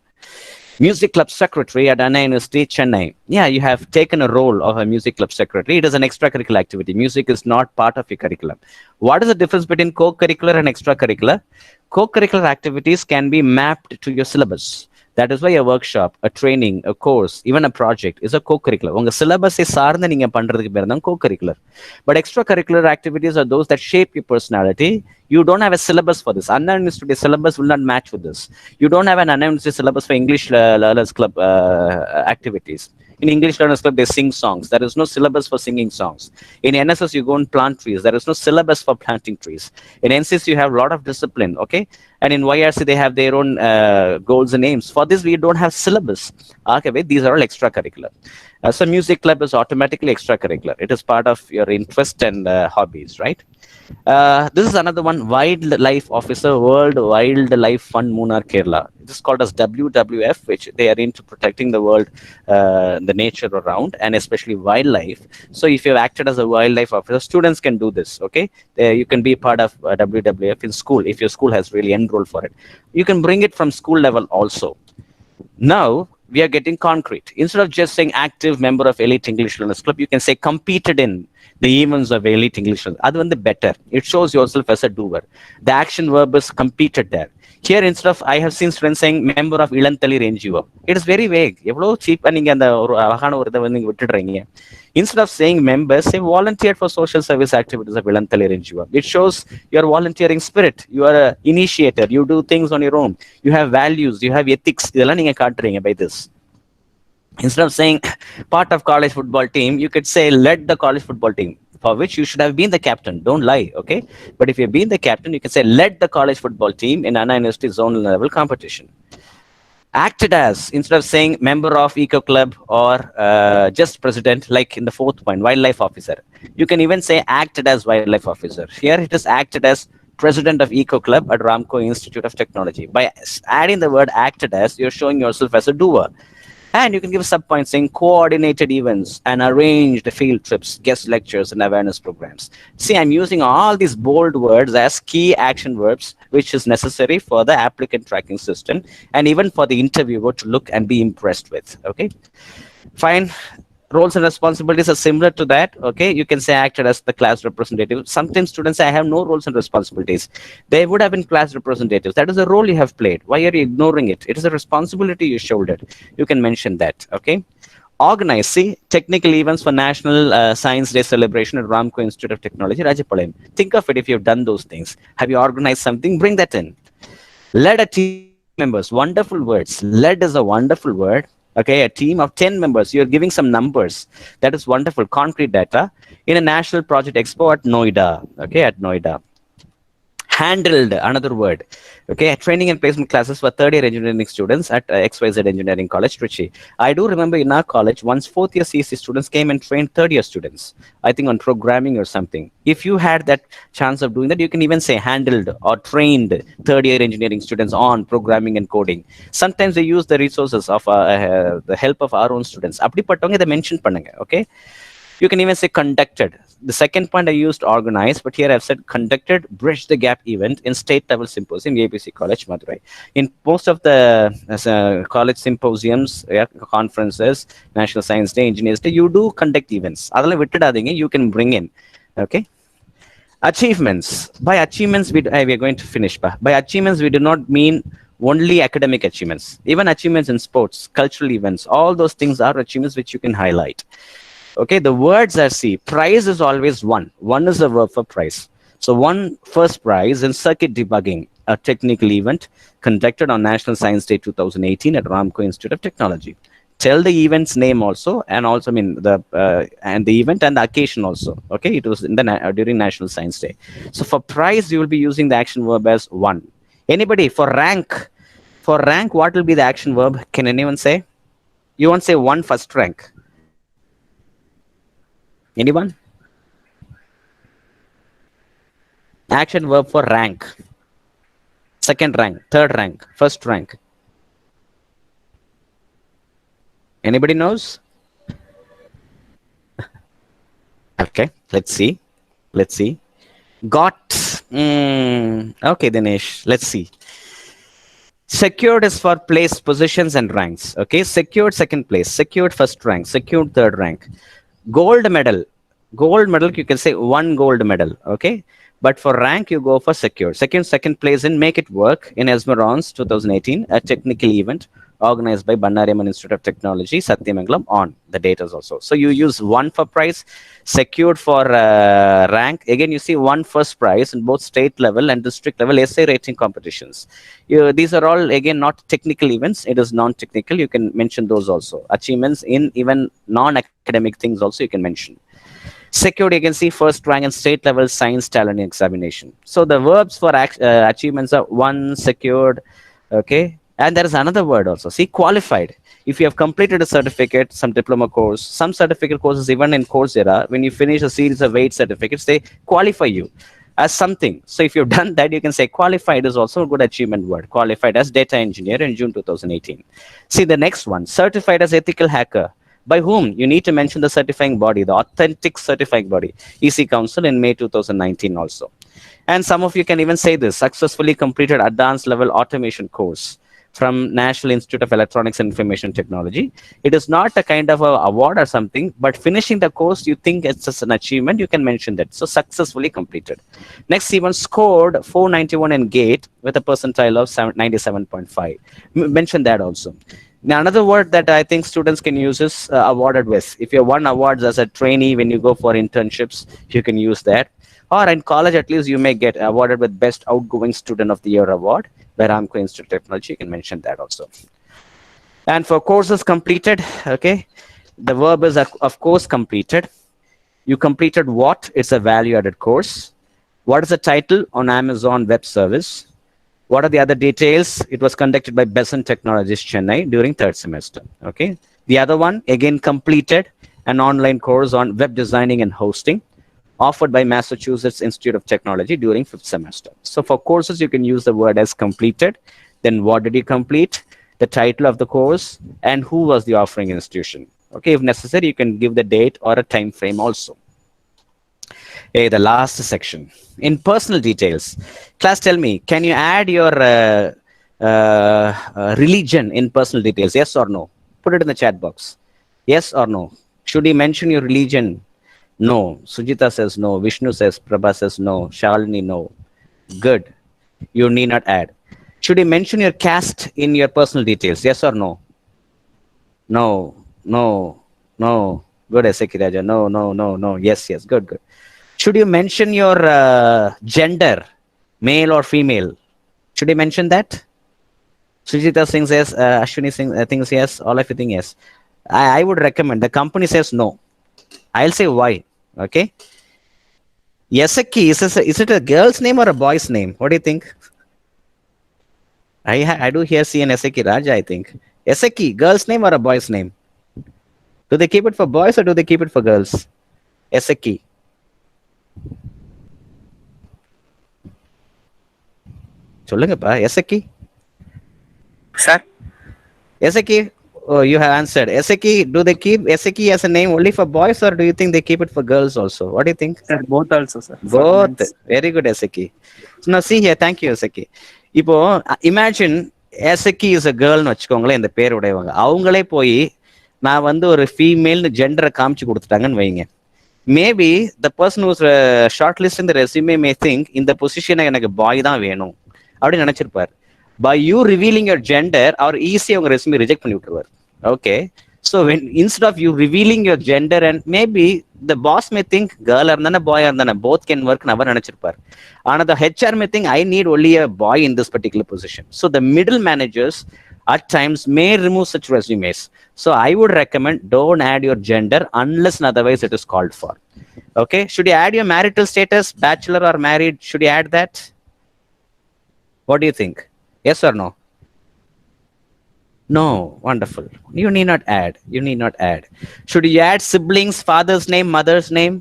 Music club secretary at Anna University, Chennai. Yeah, you have taken a role of a music club secretary. It is an extracurricular activity. Music is not part of your curriculum. What is the difference between co-curricular and extracurricular? Co-curricular activities can be mapped to your syllabus. That is why a workshop, a training, a course, even a project is a co-curricular. Unga syllabus is saarna neenga pandradhukku per than co-curricular. But extracurricular activities are those that shape your personality. You don't have a syllabus for this. Anna University syllabus will not match with this. You don't have an Anna University syllabus for English Learners Club activities. In English Learners Club, they sing songs. There is no syllabus for singing songs. In NSS, you go and plant trees. There is no syllabus for planting trees. In NCC, you have a lot of discipline, okay? And in YRC, they have their own goals and aims. For this, we don't have syllabus. Okay, wait, these are all extracurricular. So music club is automatically extracurricular. It is part of your interest and hobbies, right? This is another one, Wildlife Officer, World Wildlife Fund, Munnar, Kerala. It is called as WWF, which they are into protecting the world, the nature around, and especially wildlife. So if you've acted as a wildlife officer, students can do this, okay? You can be part of WWF in school if your school has really enrolled for it. You can bring it from school level also. Now, we are getting concrete. Instead of just saying active member of Elite English Learners Club, you can say competed in the events of Elite English Learners. That's the better. It shows yourself as a doer. The action verb is competed there. Here, instead of, I have seen students saying member of Ilanthali NGO. It is very vague. எவ்வளோ cheap நீங்க அந்த ஒரு அழகான ஒரு இதை வந்து நீங்க விட்டுடுறீங்க. Instead of saying members, say volunteered for social service activities of Ilanthali NGO. It shows your volunteering spirit. You are an initiator. You do things on your own. You have values. You have ethics. இதெல்லாம் நீங்க காட்டுறீங்க by this. Instead of saying part of college football team, you could say led the college football team, for which you should have been the captain. Don't lie, okay? But if you've been the captain, you can say led the college football team in Anna University zonal level competition. Acted as, instead of saying member of Eco Club or just president, like in the fourth point, wildlife officer. You can even say acted as wildlife officer. Here it is acted as president of Eco Club at Ramco Institute of Technology. By adding the word acted as, you're showing yourself as a doer. And you can give sub-points saying coordinated events and arranged field trips, guest lectures, and awareness programs. See, I'm using all these bold words as key action verbs, which is necessary for the applicant tracking system and even for the interviewer to look and be impressed with. Okay, fine. Roles and responsibilities are similar to that. Okay, you can say acted as the class representative. Sometimes students say I have no roles and responsibilities. They would have been class representatives. That is a role you have played. Why are you ignoring it? It is a responsibility you shouldered. You can mention that. Okay. Organize, see, technical events for National Science Day celebration at Ramco Institute of Technology, Rajapalayam. Think of it if you've done those things. Have you organized something? Bring that in. Led a team of members. Wonderful words. Led is a wonderful word. Okay, a team of 10 members. You're giving some numbers. That is wonderful. Concrete data in a national project expo at Noida. Okay, at Noida. Handled, another word. Okay, training and placement classes for third-year engineering students at XYZ Engineering College, Trichy. I do remember in our college, once fourth-year CC students came and trained third-year students, I think on programming or something. If you had that chance of doing that, you can even say handled or trained third-year engineering students on programming and coding. Sometimes they use the resources of the help of our own students. அப்படிப்பட்டவங்க இதை mention பண்ணுங்க, okay? You can even say conducted. The second point I used organize, but here I've said conducted bridge the gap event in state level symposium, ABC College, Madurai. In most of the college symposiums, conferences, National Science Day, Engineers Day, you do conduct events. Adala vittadadinga, you can bring in. Okay. Achievements. By achievements, we are going to finish. By achievements, we do not mean only academic achievements. Even achievements in sports, cultural events, all those things are achievements which you can highlight. Okay, the words are, see, prize is always one. One is a verb for prize. So one first prize in circuit debugging, a technical event conducted on National Science Day 2018 at Ramco Institute of Technology. Tell the event's name also, and also, I mean, the event and the occasion also. Okay, it was in the during National Science Day. So for prize, you will be using the action verb as one. Anybody, for rank, what will be the action verb? Can anyone say? You won't say one first rank. Anyone? Action verb for rank. Second rank, third rank, first rank. Anybody knows? Okay, let's see. Got. Okay, Dinesh, let's see. Secured is for place, positions, and ranks. Okay, secured second place, secured first rank, secured third rank. Gold medal, you can say one gold medal, okay? But for rank, you go for secured. Second place in Make It Work in Esmeralda 2018, a technical event organized by Bannariamman Institute of Technology, Satyamangalam, on the data also. So you use one for prize, secured for rank. Again, you see one first prize in both state level and district level essay rating competitions. These are all, again, not technical events. It is non-technical. You can mention those also. Achievements in even non-academic things also you can mention. Secured, you can see first rank in state level science talent examination. So the verbs for achievements are one, secured, okay? And there is another word also. See, qualified. If you have completed a certificate, some diploma course, some certificate courses, even in Coursera, when you finish a series of 8 certificates, they qualify you as something. So if you've done that, you can say qualified is also a good achievement word. Qualified as data engineer in June 2018. See the next one, certified as ethical hacker. By whom? You need to mention the certifying body, the authentic certifying body, EC Council in May 2019 also. And some of you can even say this, successfully completed advanced level automation course from National Institute of Electronics and Information Technology. It is not a kind of a award or something, but finishing the course, you think it's just an achievement, you can mention that. So successfully completed. Next, even scored 491 in GATE with a percentile of 97.5. Mention that also. Now, another word that I think students can use is awarded with. If you won awards as a trainee when you go for internships, you can use that. Or in college, at least, you may get awarded with Best Outgoing Student of the Year award by Ramco Institute of Technology. You can mention that also. And for courses completed, okay, the verb is, of course, completed. You completed what? It's a value-added course. What is the title? On Amazon Web Service. What are the other details? It was conducted by Besant Technologies, Chennai during 3rd semester. Okay. The other one, again, completed an online course on web designing and hosting offered by Massachusetts Institute of Technology during 5th semester. So for courses, you can use the word as completed. Then what did you complete? The title of the course and who was the offering institution. Okay. If necessary, you can give the date or a time frame also. The last section in personal details. Class, tell me, can you add your religion in personal details? Yes or no? Put it in the chat box. Yes or no? Should you mention your religion? No. Sujita says no. Vishnu says, Prabha says no. Shalini, no. Good. You need not add. Should you mention your caste in your personal details? Yes or no? No. No. No. Good, Eseki Raja. No, no, no, no. Yes, yes. Good, good. Should you mention your gender, male or female? Should you mention that? Sujita Singh says, Ashwini Singh thinks yes, all of you think yes. I would recommend, the company says no. I'll say why, okay? Yesaki, is it a girl's name or a boy's name? What do you think? I do hear see an Eseki Raja, I think. Eseki, girl's name or a boy's name? Do they keep it for boys or do they keep it for girls? Eseki. சொல்லுங்கப்பா Esakki Sir, Esakki oh you have answered Esakki do they keep Esakki as a name only for boys or do you think they keep it for girls also? What do you think? sir, both also, sir. For Both. men's. Very good, Eseki. So now see here, thank you, Eseki. இப்போ imagine Esakki is a girl னு வச்சுக்கோங்களேன், இந்த பேர் உடையவங்க அவங்களே போய் நான் வந்து ஒரு ஃபீமேல்னு ஜெண்டரை காமிச்சு கொடுத்துட்டாங்கன்னு வைங்க. Maybe the person whose short list இந்த ரெஸ்யூமே மே திங்க் இந்த பொசிஷனை எனக்கு பாய் தான் வேணும் அப்படின்னு நினைச்சிருப்பார். By you revealing your gender அவர் ஈஸியாக உங்க ரெஸ்யூமே ரிஜெக்ட் பண்ணி விட்டுருவார். Okay, so when instead of you revealing your gender and maybe the boss may think கேர்ளாக இருந்தானே பாயாக இருந்தானே போத் கேன் ஒர்க் அவர் நினைச்சிருப்பார். ஆனால் the HR may think I need only a boy in this particular position. So the middle managers at times may remove such resumes. So I would recommend don't add your gender unless and otherwise it is called for. Okay, should you add your marital status, bachelor or married? Should you add that? What do you think? Yes or no? No. Wonderful. You need not add. You need not add. Should you add siblings, father's name, mother's name?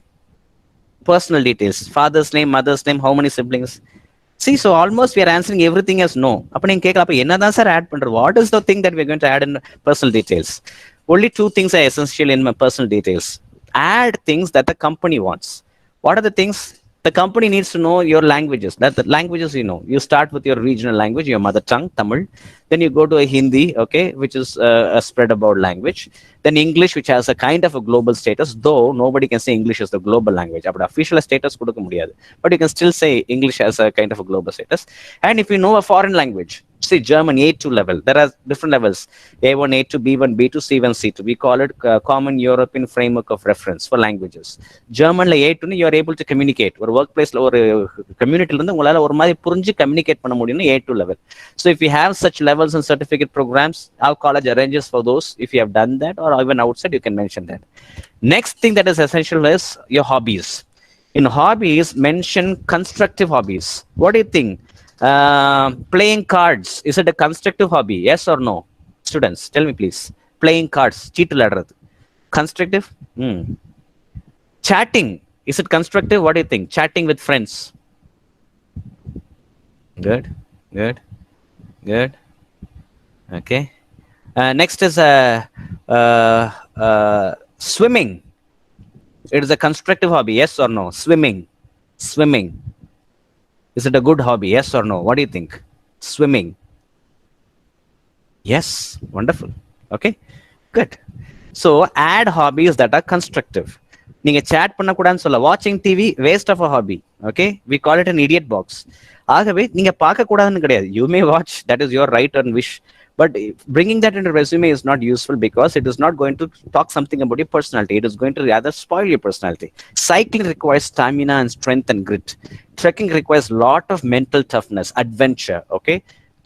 Personal details, father's name, mother's name, how many siblings? See, so almost we are answering everything as no. அப்ப நீங்க கேட்கலாம், அப்ப என்னதான் sir add பண்றது? What is the thing that we're going to add in personal details? Only two things are essential in my personal details. Add things that the company wants. What are the things? The company needs to know your languages. That the languages you know. You start with your regional language, your mother tongue, Tamil. Then you go to a Hindi, okay, which is a spread about language. Then English, which has a kind of a global status, though nobody can say English is the global language. But official status கொடுக்க முடியாது. But you can still say English has a kind of a global status. And if you know a foreign language, say German A2 level, there are different levels, A1, A2, B1, B2, C1, C2. We call it common European framework of reference for languages. German A2, you are able to communicate. ஒரு work place ஒரு community இருந்து உங்களால ஒரு மாதிரி புரிஞ்சு communicate பண்ண முடியும்னு A2 level. So if you have such levels and certificate programs, our college arranges for those. If you have done that or even outside, you can mention that. Next thing that is essential is your hobbies. In hobbies, mention constructive hobbies. What do you think? Playing cards, is it a constructive hobby? Yes or no? Students, tell me please. playing cards, cheat விளையாடுறது. Constructive? Chatting, is it constructive? What do you think? Chatting with friends. Good, good, good. Okay. Next is swimming. It is a constructive hobby, yes or no? Swimming. Swimming. Is it a good hobby? Yes or no? What do you think? Swimming. Yes. Wonderful. Okay. Good. So add hobbies that are constructive. நீங்க chat பண்ணக்கூடாதுன்னு சொல்ல, வாட்சிங் TV waste of a hobby. Okay, we call it an idiot box. ஆகவே நீங்க பார்க்க கூடாதுன்னு கிடையாது. You may watch, that is your right and wish. But bringing that into resume is not useful because it is not going to talk something about your personality. It is going to rather spoil your personality. Cycling requires stamina and strength and grit. Trekking requires lot of mental toughness, adventure. Okay,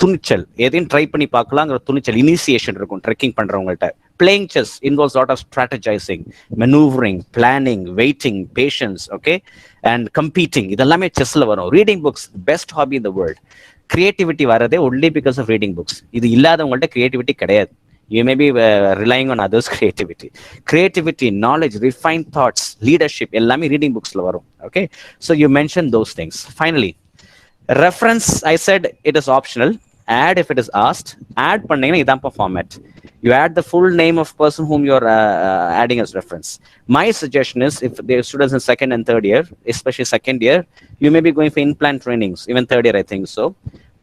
துணிச்சல், எதையும் try பண்ணி பார்க்கலாங்கிற துணிச்சல், initiation இருக்கும் trekking பண்றவங்கள்ட்ட. Playing chess involves a lot of strategizing, maneuvering, planning, waiting, patience, okay, and competing. இதெல்லாமே செஸ்ல வரும். Reading books, best hobby in the world. Creativity வரதே only because of reading books. இது இல்லாதவங்கள்ட்ட creativity கிடையாது. You may be relying on others' creativity. Creativity, knowledge, refined thoughts, leadership, எல்லாமே reading booksல வரும். Okay, so you mentioned those things. Finally, reference, I said it is optional. Add if it is asked. Add பண்ணீங்கன்னா இதான் format. You add the full name of person whom you're adding as reference. My suggestion is, if the students in second and third year, especially second year, you may be going for in-plant trainings, even third year I think so.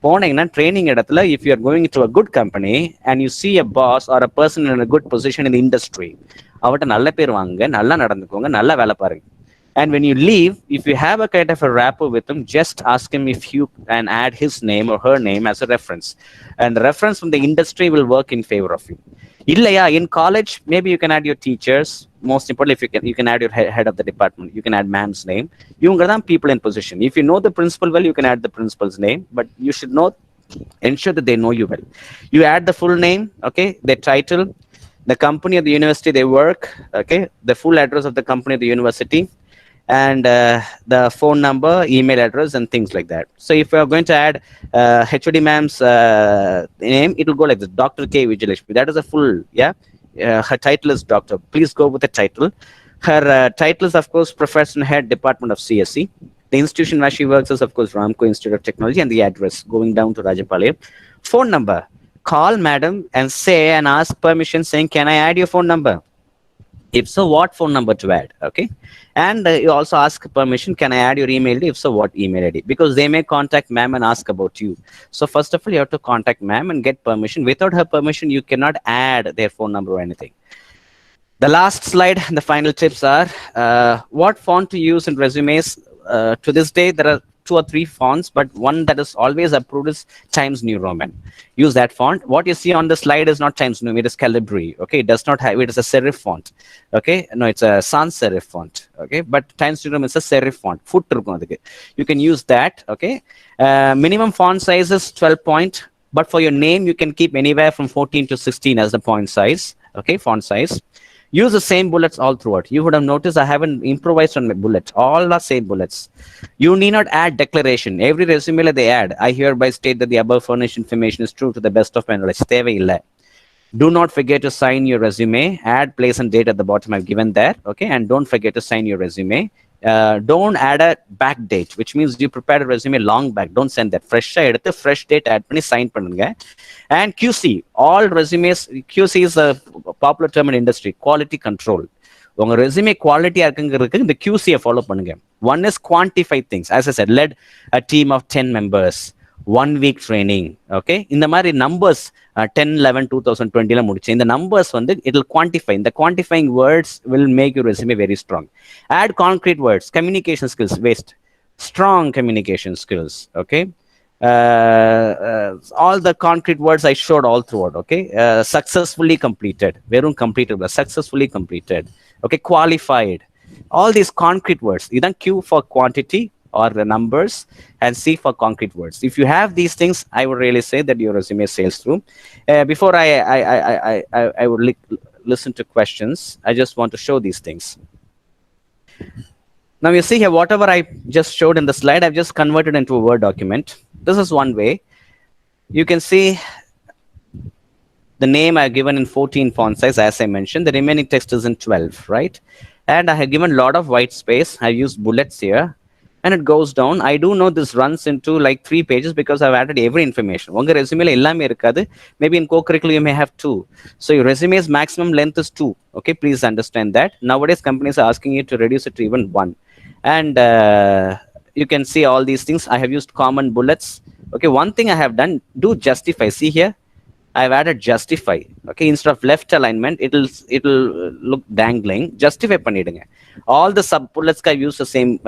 போனீங்கன்னா training இடத்துல, if you are going to a good company and you see a boss or a person in a good position in the industry, அவட்ட நல்ல பேர் வாங்குங்க, நல்லா நடந்துக்கோங்க, நல்லா வேலை பாருங்க. And when you leave, if you have a kind of a rapport with him, just ask him if you can add his name or her name as a reference. And the reference from the industry will work in favor of you. Illaya, in college, maybe you can add your teachers. Most importantly, if you can add your head of the department. You can add ma'am's name. You're people in position. If you know the principal well, you can add the principal's name. But you should ensure that they know you well. You add the full name, okay, their title, the company or the university they work, okay, the full address of the company or the university, and the phone number, email address, and things like that. So if you are going to add HOD ma'am's name, it will go like this: Dr. K. Vijayalakshmi. That is a full, yeah. Her title is doctor. Please go with the title. Her title is, of course, Professor and Head, Department of CSE. The institution where she works is, of course, Ramco Institute of Technology, and the address going down to Rajapalayam. Phone number. Call madam and say and ask permission, saying, "Can I add your phone number?" If so, what phone number to add? Okay, and you also ask permission, can I add your email ID? If so, what email ID? Because they may contact ma'am and ask about you. So first of all, you have to contact ma'am and get permission. Without her permission, you cannot add their phone number or anything. The last slide and the final tips are what font to use in resumes. To this day, there are 2 or 3 fonts, but one that is always approved is Times New Roman. Use that font. What you see on the slide is not Times New, it is Calibri. Okay, it does not have, it is a serif font. Okay, no, it's a sans serif font. Okay, but Times New Roman is a serif font. Foot you can use that. Okay, minimum font size is 12 point, but for your name, you can keep anywhere from 14 to 16 as the point size. Okay, font size. Use the same bullets all throughout. You would have noticed I haven't improvised on my bullets. All are same bullets. You need not add declaration. Every resume they add, I hereby state that the above furnished information is true to the best of my knowledge. Do not forget to sign your resume. Add place and date at the bottom. I've given there. Okay, and don't forget to sign your resume. Don't add a back date, which means you prepared a resume long back. Don't send that. Fresh date add panni sign பண்ணுங்க. And QC, all resumes, QC is a popular term in industry, quality control. உங்க resume quality இருக்குங்கிறதுக்கு இந்த QC follow பண்ணுங்க. One is quantify things. As I said, led a team of 10 members, 1 week training. Okay, இந்த மாதிரி numbers 10/11/2020 முடிச்சு இந்த numbers it will quantify. The quantifying words will make your resume very strong. Add concrete words. Communication skills, waste. Strong communication skills. Okay, all the concrete words I showed all throughout. Okay, successfully completed, verum completed, successfully completed. Okay, qualified. All these concrete words. Idan Q for quantity or the numbers, and C for concrete words. If you have these things, I would really say that your resume sails through. Before I would listen to questions, I just want to show these things. Now you see here, whatever I just showed in the slide, I've just converted into a Word document. This is one way. You can see The name I have given in 14 font size, as I mentioned. The remaining text is in 12, right? And I have given a lot of white space. I used bullets here. And it goes down. I do know this runs into like 3 pages because I've added every information. Unga resume la ellame irukadu. Maybe in co-curricular you may have 2. So your resume's maximum length is 2. Okay, please understand that. Nowadays companies are asking you to reduce it to even 1. And you can see all these things. I have used common bullets. Okay, one thing I have done, do justify. See here, I've added justify. Okay, instead of left alignment, it'll look dangling. Justify pannidunga. All the sub bullets I've used the same,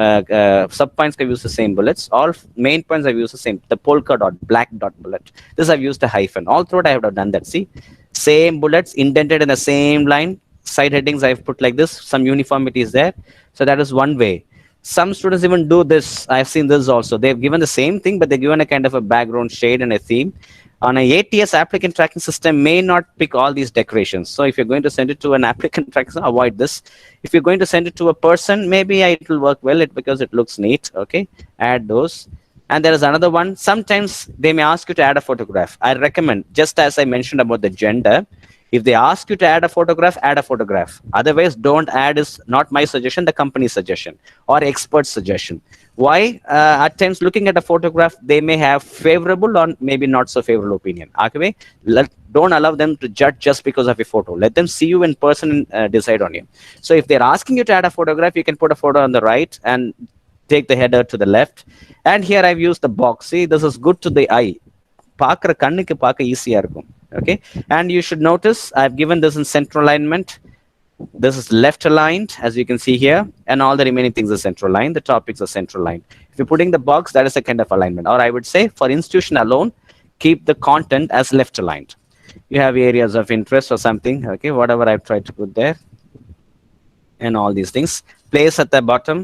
sub points I've used the same bullets. All main points I've used the same. The polka dot, black dot bullet. This I've used a hyphen. All throughout I have done that. See, same bullets indented in the same line. Side headings I've put like this. Some uniformity is there. So that is one way. Some students even do this. I've seen this also. They've given the same thing, but they're given a kind of a background shade and a theme. On a ATS applicant tracking system may not pick all these decorations. So if you're going to send it to an applicant tracking system, avoid this. If you're going to send it to a person, maybe it will work well because it looks neat. Okay, add those. And there is another one. Sometimes they may ask you to add a photograph. I recommend, just as I mentioned about the gender, if they ask you to add a photograph, add a photograph. Otherwise, don't add is not my suggestion, the company's suggestion or expert suggestion. Why? At times, looking at a photograph, they may have favorable or maybe not so favorable opinion. Okay? Don't allow them to judge just because of a photo. Let them see you in person and decide on you. So if they're asking you to add a photograph, you can put a photo on the right and take the header to the left. And here I've used the box. See, this is good to the eye. பார்க்குற கண்ணுக்கு பார்க்க ஈஸியா இருக்கும். Okay, and you should notice I've given this in central alignment. This is left aligned, as you can see here, and all the remaining things are central line. The topics are central line. If you're putting the box, that is a kind of alignment. Or I would say for institution alone, keep the content as left aligned. You have areas of interest or something. Okay, whatever I've tried to put there, and all these things. Place at the bottom,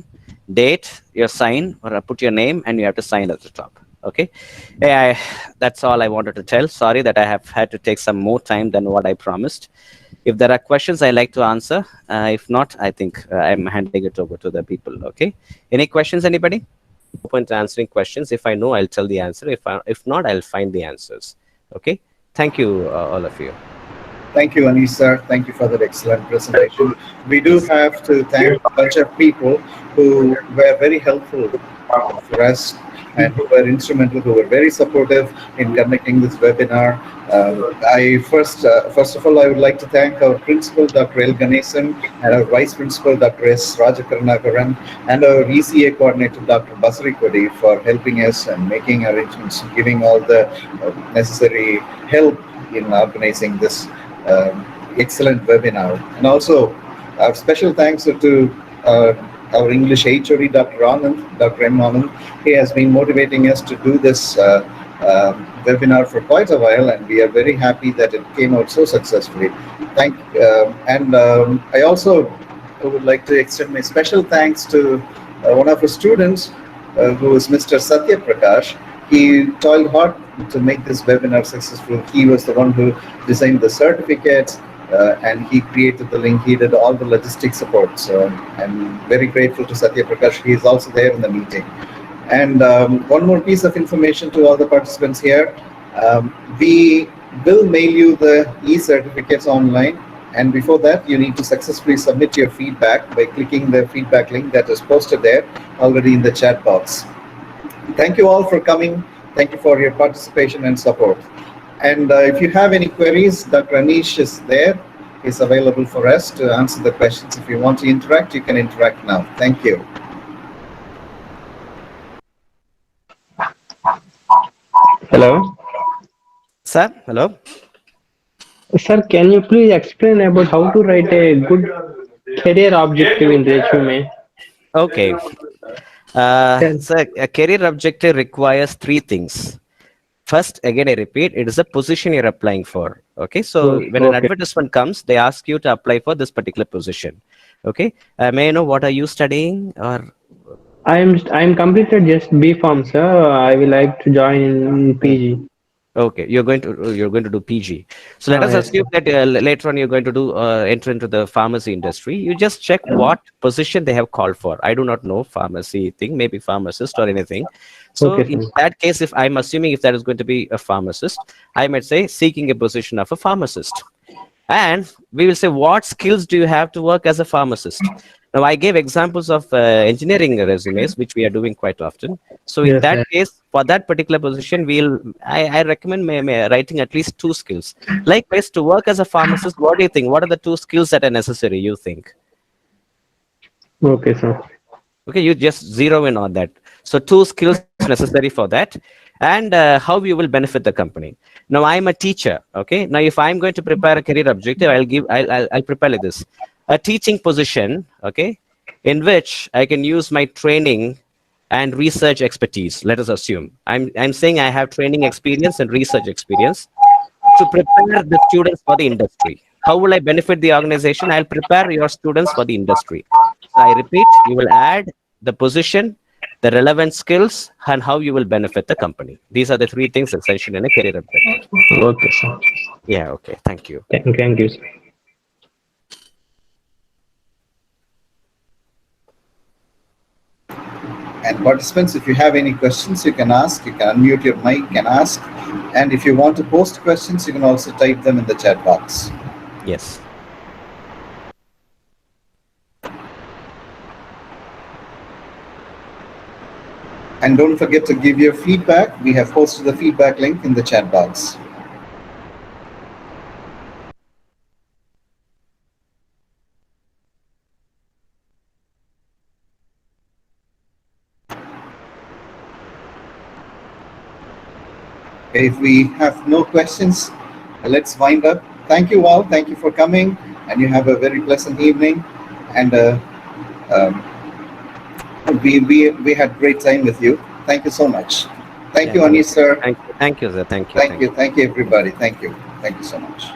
date, your sign, or put your name, and you have to sign at the top. Okay, that's all I wanted to tell. Sorry that I have had to take some more time than what I promised. If there are questions I like to answer, if not, I think I'm handing it over to the people. Okay, any questions, anybody? Open to answering questions. If I know, I'll tell the answer. If not, I'll find the answers. Okay, thank you, all of you. Thank you, Anish sir. Thank you for that excellent presentation. We do have to thank a bunch of people who were very helpful for us and who were instrumental, who were very supportive in conducting this webinar. First of all, I would like to thank our principal, Dr. L. Ganesan, and our vice principal, Dr. S. Rajapalayam, and our ECA coordinator, Dr. Basri Kodi, for helping us and making arrangements, giving all the necessary help in organizing this excellent webinar. And also, our special thanks to our English HOD, Dr. M. Anand. He has been motivating us to do this webinar for quite a while, and we are very happy that it came out so successfully. I also would like to extend my special thanks to one of our students, who is Mr. Satya Prakash. He toiled hard to make this webinar successful. He was the one who designed the certificates, and he created the link. He did all the logistic support. So I'm very grateful to Satya Prakash. He is also there in the meeting. And one more piece of information to all the participants here. We will mail you the e-certificates online. And before that, you need to successfully submit your feedback by clicking the feedback link that is posted there already in the chat box. Thank you all for coming. Thank you for your participation and support. And if you have any queries, Dr. Anish is there. He's available for us to answer the questions. If you want to interact, you can interact now. Thank you. Hello. Sir, hello. Sir, can you please explain about how to write a good career objective in resume? Okay. So a career objective requires 3 things. First, again, I repeat, it is a position you're applying for. Okay, so when an advertisement comes, they ask you to apply for this particular position. Okay, may I know what are you studying? Or I'm completed just B Farm, sir. I will like to join in PG. Okay, you're going to do PG. So let us Yes, assume that later on you're going to do enter into the pharmacy industry. You just check what position they have called for. I do not know pharmacy thing, maybe pharmacist or anything. So okay, in sir. that case, if I'm assuming if that is going to be a pharmacist, I might say seeking a position of a pharmacist. And we will say, what skills do you have to work as a pharmacist? Now, I gave examples of engineering resumes, which we are doing quite often. So in Yes, that sir. case, for that particular position, I recommend writing at least 2 skills. Likewise, to work as a pharmacist, what do you think? What are the 2 skills that are necessary, you think? Okay, sir. Okay, you just zero in on that. So 2 skills necessary for that, and how you will benefit the company. Now I'm a teacher. Okay, now if I'm going to prepare a career objective, I'll prepare like this: a teaching position. Okay, in which I can use my training and research expertise. Let us assume I'm saying I have training experience and research experience to prepare the students for the industry. How will I benefit the organization? I'll prepare your students for the industry. So I repeat, you will add the position, the relevant skills, and how you will benefit the company. These are the 3 things essential in a career objective. Okay, sir. Yeah, okay. Thank you. Thank you, sir. And participants, if you have any questions, you can ask. You can unmute your mic and ask. And if you want to post questions, you can also type them in the chat box. Yes. And don't forget to give your feedback. We have posted the feedback link in the chat box. Okay, if we have no questions, let's wind up. Thank you all. Thank you for coming, and you have a very pleasant evening. And we had great time with you. Thank you so much. Thank you, Anish, sir. Thank you, sir. Thank you. Thank you, everybody. Thank you so much.